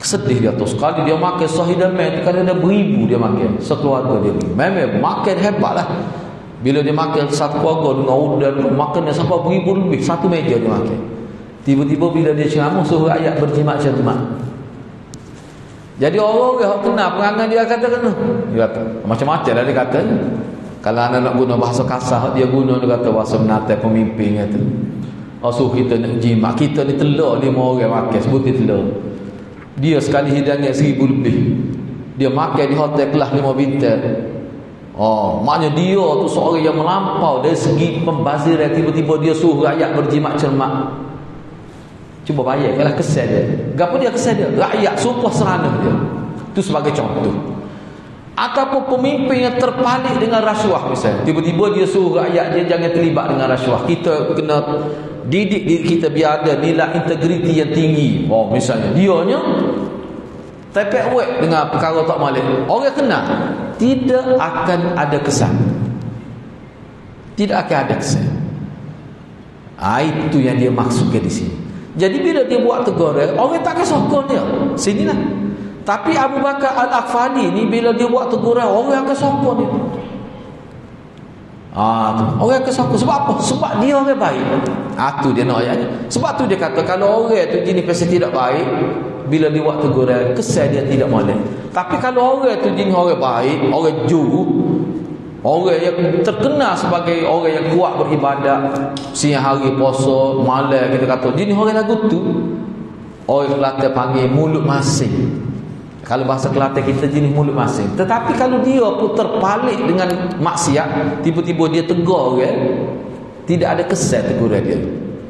A: Sedih dia tu, sekali dia makan sahidaman, kalau ada beribu dia makan sekeluarga dia ni. Memang makan hebat lah. Bila dia makan satu keluarga dengan udang, makannya sampai beribu lebih, satu meja dia makan. Tiba-tiba bila dia ceramah suruh rakyat berjimat cermat. Jadi orang-orang kenal perangai dia kata kena. Dia kata macam-macam lah dia kata. Kalau anda nak guna bahasa kasar, dia guna, dia kata bahasa menatai pemimpin kata. Suruh kita nak jimat. Kita ni telur 5 orang makan, sebutir telur. Dia sekali hidangan 1000 lebih. Dia makan di hotel kelas 5 bintang. Maknanya dia tu seorang yang melampau dari segi pembaziran. Tiba-tiba dia suruh rakyat berjimat cermat. Cuba bayangkanlah kesal dia. Gapo dia kesal dia? Rakyat sumpah serana dia. Itu sebagai contoh. Ataupun pemimpin yang terpalit dengan rasuah misalnya. Tiba-tiba dia suruh rakyat dia jangan terlibat dengan rasuah. Kita kena didik diri kita biar ada nilai integriti yang tinggi. Misalnya dianya tepek wek dengan perkara tak molek. Orang kena tidak akan ada kesan. Tidak akan ada kesan. Itu yang dia maksudkan di sini. Jadi bila dia buat teguran, orang tak akan sokong dia. Sinilah. Tapi Abu Bakar Al-Aqfali ni bila dia buat teguran, orang akan sokong dia. Orang akan sokong. Sebab apa? Sebab dia orang baik. Tu dia nak ayatnya. Sebab tu dia kata kalau orang tu jenis pasal tidak baik, bila dia buat teguran, kesan dia tidak molek. Tapi kalau orang tu jenis orang baik, orang juru, orang yang terkenal sebagai orang yang kuat beribadat, siang hari puasa, malam kita kata, jenis orang lagu tu, orang Kelantan panggil mulut masing. Kalau bahasa Kelantan kita jenis mulut masing. Tetapi kalau dia pun terpalit dengan maksiat, tiba-tiba dia tegur orang, Tidak ada kesan teguran dia.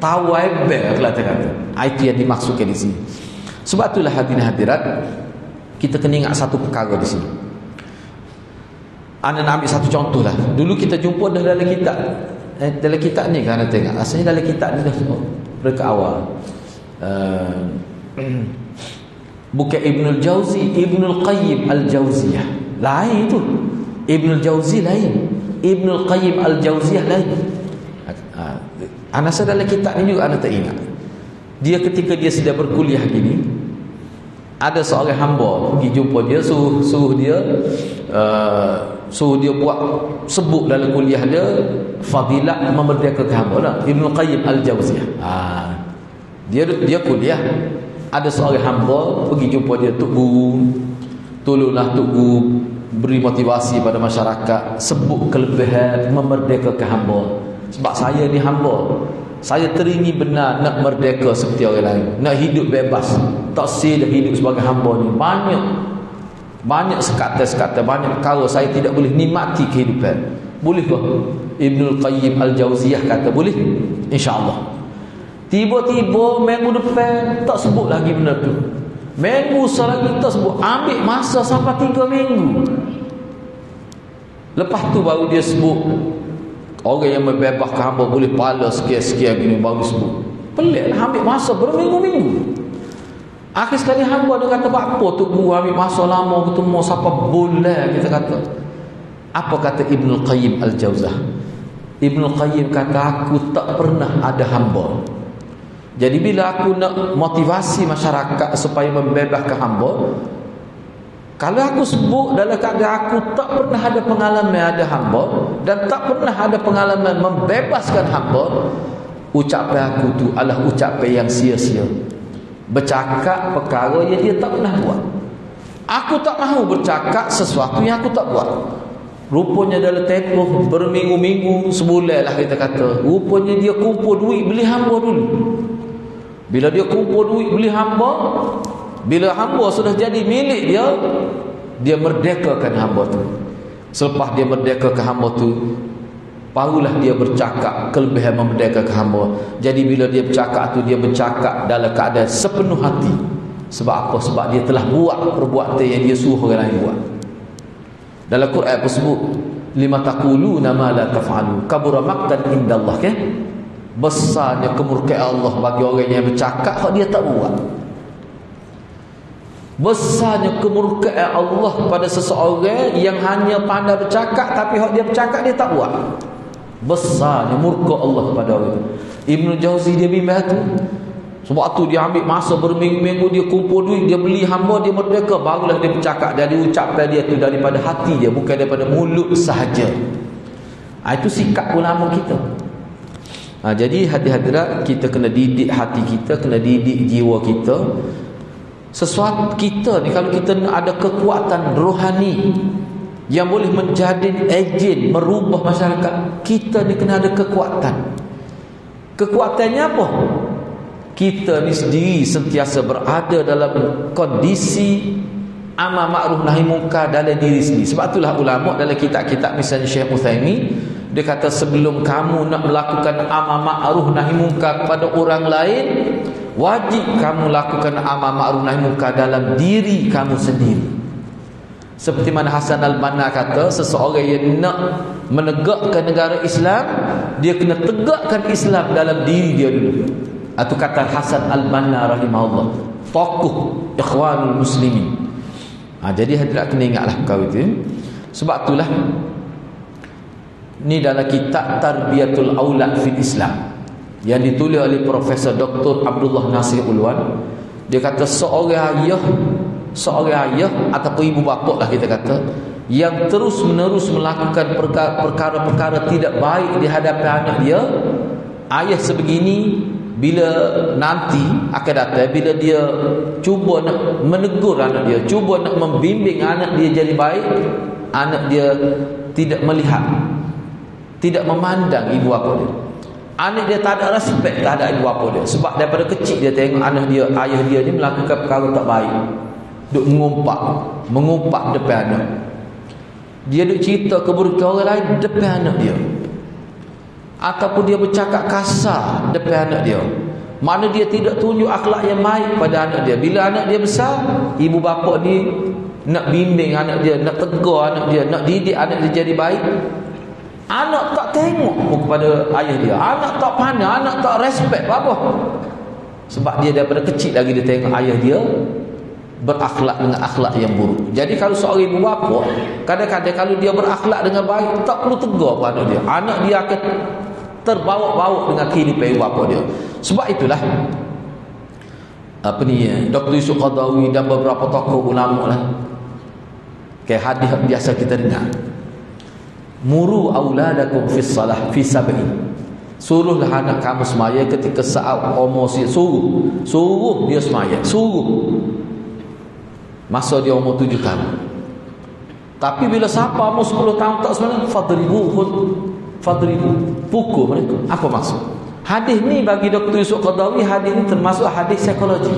A: Tawai bel lah kata. Itu yang dimaksudkan di sini. Sebab itulah hadirin hadirat, kita kena ingat satu perkara di sini. Anda nak ambil satu contoh lah. Dulu kita jumpa dah dalam kitab. Dalam kitab ni kan anda tengok. Asalnya dalam kitab ni dah mereka awal. Bukan Ibnul Jauzi, Ibnul Qayyim Al-Jauziyah. Lain tu. Ibnul Jauzi lain. Ibnul Qayyim Al-Jauziyah lain. Anda sedar dalam kitab ni juga anda tak ingat. Dia ketika dia sedang berkuliah gini, ada seorang hamba pergi jumpa dia, suruh dia buat sebut dalam kuliah dia fadilat memerdekakan hamba lah. Ibnul Qayyim Al-Jauziyah. Dia kuliah. Ada seorang hamba pergi jumpa dia, Tok Guru, tolonglah Tok Guru beri motivasi pada masyarakat, sebut kelebihan memerdekakan hamba. Sebab saya ni hamba, saya teringin benar nak merdeka seperti orang lain, nak hidup bebas, tak sila hidup sebagai hamba ni. Banyak sekata-sekata, banyak perkara saya tidak boleh nikmati kehidupan. Boleh ke? Ibnul Qayyim Al-Jauziyah kata boleh, insya-Allah. Tiba-tiba minggu depan tak sebut lagi benda tu. Minggu selagi tak sebut, ambil masa sampai 3 minggu. Lepas tu baru dia sebut orang yang membebaskan hamba boleh pahala sekian-sekian gini, baru sebut. Peliklah, ambil masa berminggu-minggu. Akhir sekali hamba dia kata, apa tu guru ambil masa lama ketemu sampai bulan, kita kata. Apa kata Ibnul Qayyim Al-Jauziyah? Ibnul Qayyim kata, aku tak pernah ada hamba. Jadi bila aku nak motivasi masyarakat supaya membebaskan hamba, kalau aku sebut dalam keadaan aku tak pernah ada pengalaman ada hamba dan tak pernah ada pengalaman membebaskan hamba, ucapan aku tu adalah ucapan yang sia-sia. Bercakap perkara yang dia tak pernah buat. Aku tak mahu bercakap sesuatu yang aku tak buat. Rupanya dalam tempoh berminggu-minggu, sebulan lah kita kata, rupanya dia kumpul duit beli hamba dulu. Bila dia kumpul duit beli hamba, bila hamba sudah jadi milik dia, dia merdekakan hamba tu. Selepas dia merdekakan hamba tu, barulah dia bercakap kelebihan memerdekakan hamba. Jadi bila dia bercakap tu, dia bercakap dalam keadaan sepenuh hati. Sebab apa? Sebab dia telah buat perbuatan yang dia suruh orang lain buat. Dalam Quran tersebut, lima taquluna ma la taf'alu kabura maqtan indallah, kan? Besarnya kemurkaan Allah bagi orang yang bercakap hak dia tak buat. Besarnya kemurkaan Allah pada seseorang yang hanya pandai bercakap tapi hak dia bercakap dia tak buat. Besarnya murka Allah pada orang itu. Ibnu Jauzi dia bimbang tu. Sebab tu dia ambil masa berminggu-minggu, dia kumpul duit, dia beli hamba, dia merdeka, barulah dia bercakap dari ucapan dia tu daripada hati dia, bukan daripada mulut sahaja. Itu sikap ulama kita. Jadi hadirat, kita kena didik hati kita, kena didik jiwa kita. Sesuatu kita ni, kalau kita ada kekuatan rohani yang boleh menjadi ejen merubah masyarakat, kita ni kena ada kekuatan. Kekuatannya apa? Kita ni sendiri sentiasa berada dalam kondisi amar ma'ruf nahi munkar dalam diri sendiri. Sebab itulah ulama dalam kitab-kitab, misalnya Syekh Utsaimin, dia kata sebelum kamu nak melakukan amar ma'ruf nahi munkar kepada orang lain, wajib kamu lakukan amar ma'ruf nahi munkar dalam diri kamu sendiri. Seperti mana Hasan Al-Banna kata, seseorang yang nak menegakkan negara Islam, dia kena tegakkan Islam dalam diri dia dulu. Itu kata Hasan Al-Banna rahimahullah, tokoh Ikhwanul Muslimin. Jadi hadirat kena ingatlah perkara itu. Sebab itulah ni dalam kitab Tarbiyatul Aulad fil Islam yang ditulis oleh Profesor Dr. Abdullah Nasir Ulwan. Dia kata seorang ayah ataupun ibu bapa lah kita kata, yang terus menerus melakukan perkara-perkara tidak baik di hadapan anak dia, ayah sebegini bila nanti akan datang, bila dia cuba nak menegur anak dia, cuba nak membimbing anak dia jadi baik, anak dia tidak melihat, tidak memandang ibu bapa dia. Anak dia tak ada respect terhadap ibu bapa dia. Sebab daripada kecil dia tengok anak dia, ayah dia ni melakukan perkara tak baik, duk mengumpat depan anak. Dia duk cerita keburukan orang lain depan anak dia. ataupun dia bercakap kasar depan anak dia, mana dia tidak tunjuk akhlak yang baik pada anak dia. Bila anak dia besar, ibu bapa ni nak bimbing anak dia, nak tegur anak dia, nak didik anak dia jadi baik, anak tak tengok pun kepada ayah dia, anak tak pandang, anak tak respect apa. Sebab dia daripada kecil lagi dia tengok ayah dia berakhlak dengan akhlak yang buruk. Jadi kalau seorang ibu bapa, kadang-kadang kalau dia berakhlak dengan baik, tak perlu tegur pada dia, anak dia akan terbawa-bawa dengan kehidupan ibu bapa dia. Sebab itulah Dr. Yusuf Qaradawi dan beberapa tokoh ulama lah, kayak hadis biasa kita dengar, muru auladakum fis salah fi sab'i, suruhlah anak kamu semaya ketika saat umur suruh dia semaya, suruh masa dia umur 7 tahun. Tapi bila siapa umur 10 tahun tak semaya, fadribu, pukul mereka. Apa maksud hadis ni? Bagi Dr. Yusuf Qaradawi, hadis ni termasuk hadis psikologi.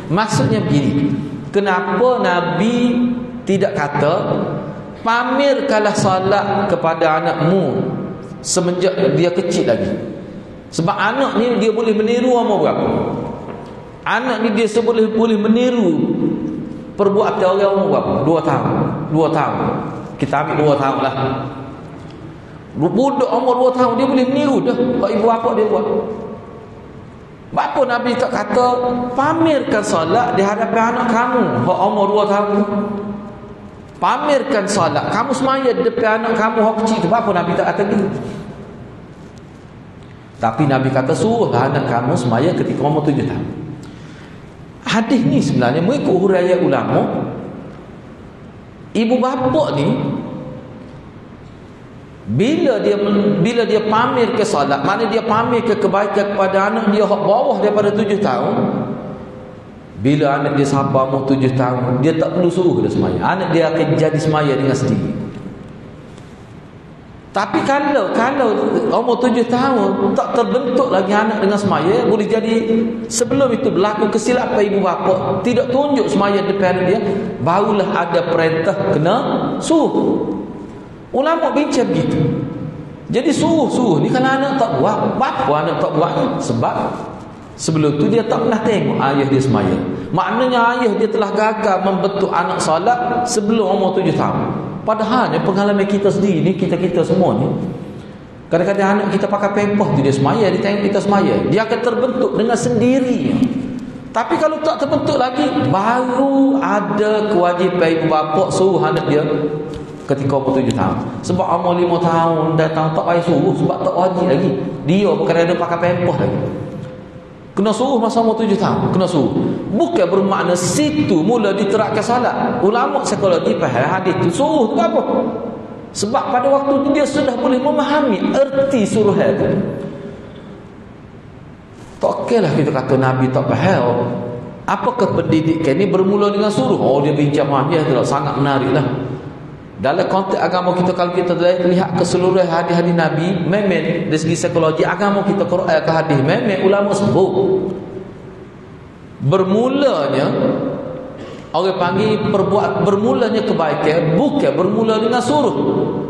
A: Maksudnya begini, kenapa Nabi tidak kata pamerkanlah solat kepada anakmu semenjak dia kecil lagi? Sebab anak ni dia boleh meniru umur berapa? Anak ni dia boleh meniru perbuatan orang umur berapa? 2 tahun. Kita ambil 2 tahun lah. Budak umur 2 tahun dia boleh meniru dah kalau ibu bapa dia buat. Bapa Nabi tak kata pamerkan solat di hadapan anak kamu hak umur 2 tahun. Pamerkan solat kamu semaya di depan anak kamu hak kecil tu. Bapa Nabi tak kata gitu. Tapi Nabi kata suruhlah anak kamu semaya ketika umur 7 tahun. Hadis ni sebenarnya mengikut huraian ulama, ibu bapa ni bila dia pamer ke solat, mana dia pamer ke kebaikan kepada anak dia hak bawah daripada 7 tahun. Bila anak dia sampai umur 7 tahun, dia tak perlu suruh dia semaya, anak dia akan jadi semaya dengan sendiri. Tapi kalau umur 7 tahun tak terbentuk lagi anak dengan semaya, boleh jadi sebelum itu berlaku kesilapan ibu bapa, tidak tunjuk semaya depan dia, barulah ada perintah kena suruh. Ulama bincang begitu. Jadi suruh ni kalau anak tak buat, bapa anak tak buat ni sebab sebelum tu dia tak pernah tengok ayah dia semaya. Maknanya ayah dia telah gagal membentuk anak solat sebelum umur 7 tahun. Padahal pengalaman kita sendiri ni, kita semua ni, kadang-kadang anak kita pakai pampers tu dia semaya, dia tengok kita semaya, dia akan terbentuk dengan sendirinya. Tapi kalau tak terbentuk lagi, baru ada kewajipan ibu bapa suruh anak dia ketika umur 7 tahun. Sebab umur 5 tahun datang tak payah suruh, sebab tak wajib lagi. Dia berkena pakai pampers lagi. Kena suruh masa umur 7 tahun, kena suruh. Bukan bermakna situ mula diterapkan salat. Ulama psikologi faham hadis tu suruh tu apa? Sebab pada waktu tu dia sudah boleh memahami erti suruh itu. Tak okeylah kita kata Nabi tak faham. Apakah pendidikan ni bermula dengan suruh? Oh, dia bincang mahir tu sangat menariklah. Dalam konteks agama kita, kalau kita lihat keseluruhan hadis-hadis Nabi, memang dari segi psikologi agama kita, Quran ke hadis, memang ulama sebut bermulanya, orang panggil bermulanya kebaikan bukan bermula dengan suruh.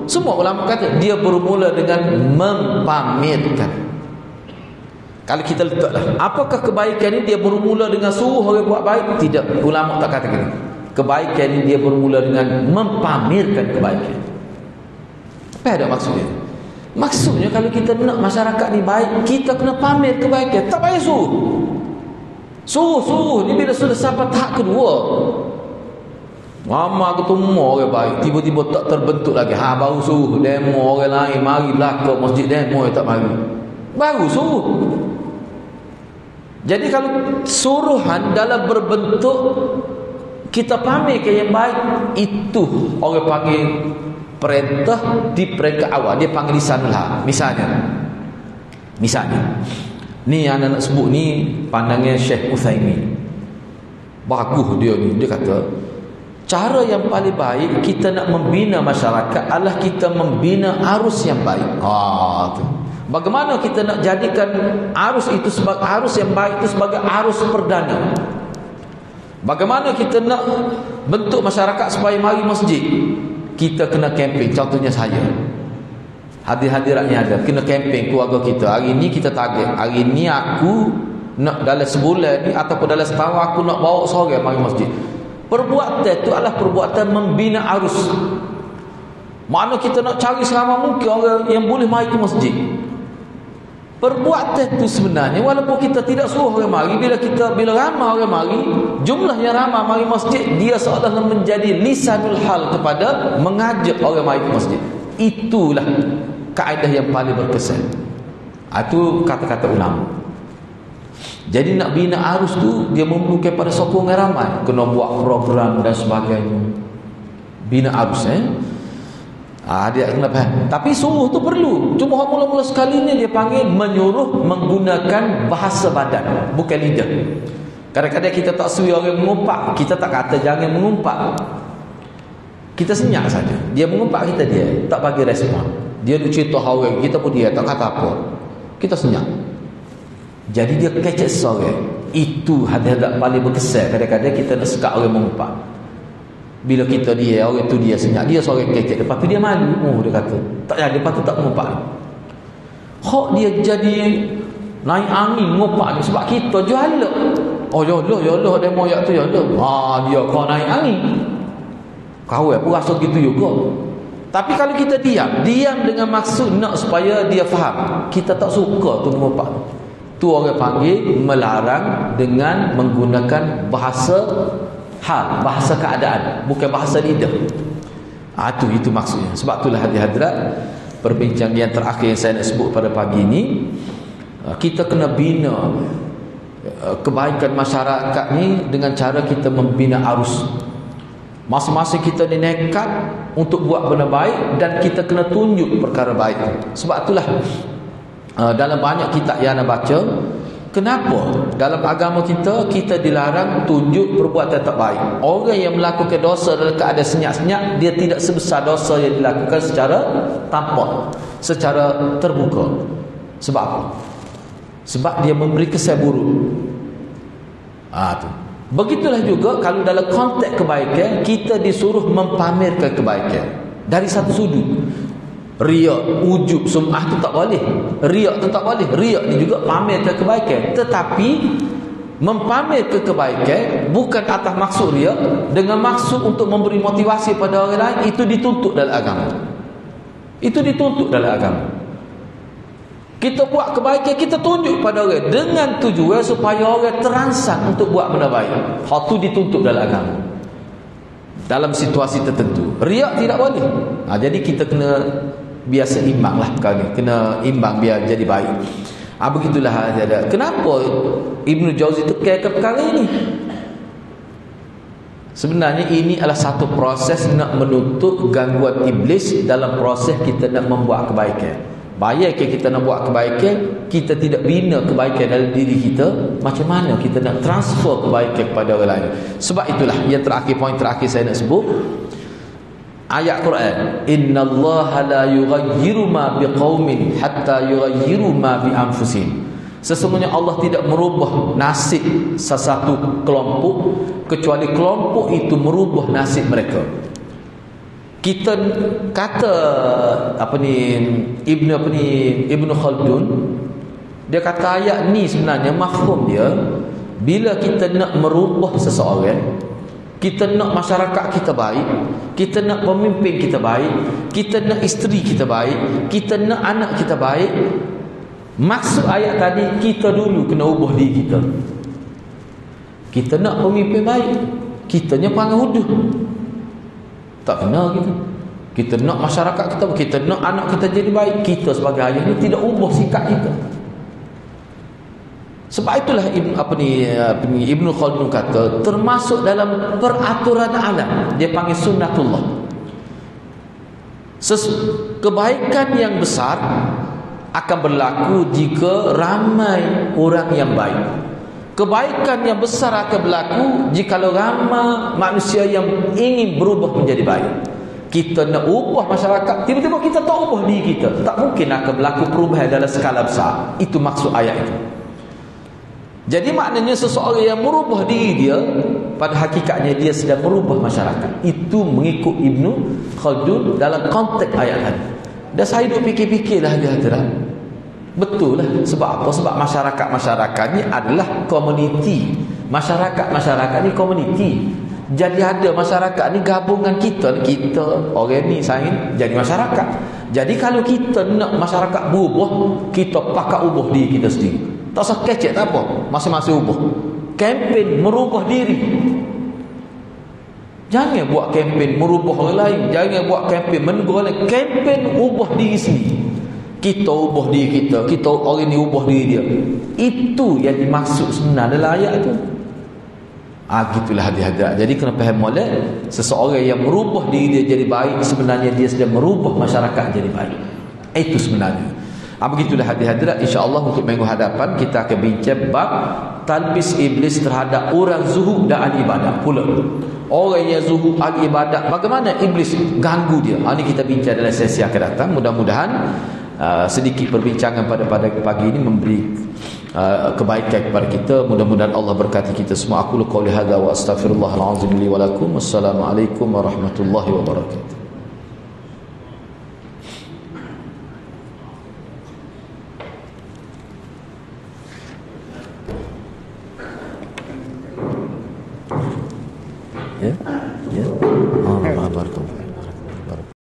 A: Semua ulama kata dia bermula dengan mempamerkan. Kalau kita letaklah, apakah kebaikan ini dia bermula dengan suruh orang buat baik? Tidak, ulama tak kata gitu. Kebaikan ini dia bermula dengan mempamerkan kebaikan. Apa ada maksudnya? Maksudnya kalau kita nak masyarakat ni baik, kita kena pamer kebaikan. Tak payah suruh. Suruh ni bila sudah sampai tahap kedua, lama ketemu orang baik, tiba-tiba tak terbentuk lagi, baru suruh demo orang lain mari belakang masjid demo, tak mari, baru suruh. Jadi kalau suruhan dalam berbentuk kita pamerkan yang baik, itu orang panggil perintah di peringkat awal. Dia panggil lisanul. Misalnya ni yang anak sebut ni pandangan Syekh Uthaymin. Bagus dia ni. Dia kata cara yang paling baik kita nak membina masyarakat adalah kita membina arus yang baik. Tu. Bagaimana kita nak jadikan arus itu sebagai arus yang baik itu sebagai arus perdana? Bagaimana kita nak bentuk masyarakat supaya mari masjid? Kita kena kempen. Contohnya saya Hadir-hadiratnya ada. Kena kempen keluarga kita. Hari ni kita target. Hari ni aku nak dalam sebulan ni ataupun dalam setahun aku nak bawa seorang mari masjid. Perbuatan itu adalah perbuatan membina arus. Mana kita nak cari seramai mungkin orang yang boleh mari ke masjid. Perbuatan itu sebenarnya walaupun kita tidak suruh orang mari, bila ramai orang mari, jumlah yang ramai mari masjid, dia seolah-olah menjadi lisanul hal kepada mengajak orang mari ke masjid. Itulah kaedah yang paling berkesan. Itu kata-kata ulama. Jadi nak bina arus tu dia memerlukan pada sokongan ramai. Kena buat program dan sebagainya. Bina arus dia kena faham. Tapi suruh tu perlu. Cuma mula-mula sekalinya dia panggil menyuruh menggunakan bahasa badan, bukan lidah. Kadang-kadang kita tak suruh orang mengumpat, kita tak kata jangan mengumpat. Kita senyap saja. Dia mengumpat kita, dia tak bagi respon. Dia nak cerita orang, kita pun dia tak kata apa. Kita senyap. Jadi dia kecek seorang. Itu hadap paling berkesan. Kadang-kadang kita nak sekat orang mengumpat. Bila kita dia, orang tu dia senyap, dia seorang kecek. Lepas tu dia malu. Dia kata tak ada, lepas tu tak mengumpat. Hak dia jadi naik angin mengumpat ni sebab kita jual. Oh ya Allah demo yak tu ya Allah. Dia kau naik angin. Kau pun rasa gitu juga. Tapi kalau kita diam dengan maksud nak supaya dia faham, kita tak suka tu mengumpat. Tu orang panggil melarang dengan menggunakan bahasa hal, bahasa keadaan, bukan bahasa lidah. Itu maksudnya. Sebab itulah hadirat perbincangan yang terakhir yang saya nak sebut pada pagi ini, kita kena bina kebaikan masyarakat ni dengan cara kita membina arus. Masing-masing kita ni nekat untuk buat benda baik dan kita kena tunjuk perkara baik. Sebab itulah dalam banyak kitab yang anda baca, kenapa dalam agama kita dilarang tunjuk perbuatan tak baik. Orang yang melakukan dosa dalam keadaan senyap-senyap, dia tidak sebesar dosa yang dilakukan secara tampak, secara terbuka. Sebab apa? Sebab dia memberi kesan buruk. Tu. Begitulah juga kalau dalam konteks kebaikan, kita disuruh mempamerkan kebaikan dari satu sudut. Riak, ujub, sum'ah tu tak boleh. Riak tu tak boleh. Riak ni juga pamerkan kebaikan. Tetapi mempamerkan kebaikan bukan atas maksud riak, dengan maksud untuk memberi motivasi pada orang lain, itu dituntut dalam agama. Itu dituntut dalam agama. Kita buat kebaikan, kita tunjuk pada orang dengan tujuan supaya orang terangsang untuk buat benda baik. Hal tu dituntut dalam agama. Dalam situasi tertentu. Riak tidak boleh. Jadi kita kena biasa imbang lah kali. Kena imbang biar jadi baik. Begitulah ada. Kenapa Ibnu Jauzi tekankan perkara ini? Sebenarnya ini adalah satu proses nak menutup gangguan iblis dalam proses kita nak membuat kebaikan. Bayangkan kita nak buat kebaikan, kita tidak bina kebaikan dalam diri kita, macam mana kita nak transfer kebaikan kepada orang lain? Sebab itulah yang terakhir, poin terakhir saya nak sebut, ayat Quran, innallaha la yughayyiru ma biqaumin hatta yughayyiru ma bi anfusihim. Sesungguhnya Allah tidak merubah nasib sesuatu kelompok kecuali kelompok itu merubah nasib mereka. Kita kata Ibnu Khaldun, dia kata ayat ni sebenarnya mafhum dia, bila kita nak merubah seseorang, kita nak masyarakat kita baik, kita nak pemimpin kita baik, kita nak isteri kita baik, kita nak anak kita baik, maksud ayat tadi kita dulu kena ubah diri kita. Kita nak pemimpin baik, kitanya pengahuduh. Tak kena gitu. Kita nak masyarakat kita nak anak kita jadi baik, kita sebagai ayah ni tidak ubah sikap kita. Sebab itulah Ibnu Khaldun kata, termasuk dalam peraturan alam, dia panggil sunnatullah. Kebaikan yang besar akan berlaku jika ramai orang yang baik. Kebaikan yang besar akan berlaku jika ramai manusia yang ingin berubah menjadi baik. Kita nak ubah masyarakat, tiba-tiba kita tak ubah diri kita, tak mungkin akan berlaku perubahan dalam skala besar. Itu maksud ayat itu. Jadi maknanya seseorang yang merubah diri dia, pada hakikatnya dia sedang merubah masyarakat. Itu mengikut Ibnu Khaldun dalam konteks ayat tadi.
B: Dan saya duk fikir-fikirlah hadirat. Betul lah. Sebab apa? Sebab masyarakat ni adalah komuniti. Masyarakat ni komuniti. Jadi ada masyarakat ni gabungan kita orang ni sain jadi masyarakat. Jadi kalau kita nak masyarakat berubah, kita pakat ubah diri kita sendiri. Tak usah kecek tak apa, masing-masing ubah. Kempen merubah diri. Jangan buat kempen merubah orang lain, jangan buat kempen menegur orang lain. Kempen ubah diri sendiri. Kita ubah diri kita orang ni ubah diri dia. Itu yang dimaksud sebenarnya dalam ayat tu. Gitulah hadirat. Jadi kena faham molek, seseorang yang merubah diri dia jadi baik, sebenarnya dia sedang merubah masyarakat jadi baik. Itu sebenarnya. Begitulah hadirat. InsyaAllah untuk minggu hadapan kita akan bincang bab talbis iblis terhadap orang zuhud dan ahli ibadat pula. Orang yang zuhud ahli ibadat, bagaimana iblis ganggu dia. Ini kita bincang dalam sesi akan datang. Mudah-mudahan sedikit perbincangan pada pagi ini memberi kebaikan kepada kita. Mudah-mudahan Allah berkati kita semua. Aku qouli hadza wa astaghfirullahal azim li wa lakum. Wassalamualaikum warahmatullahi wabarakatuh. Ya.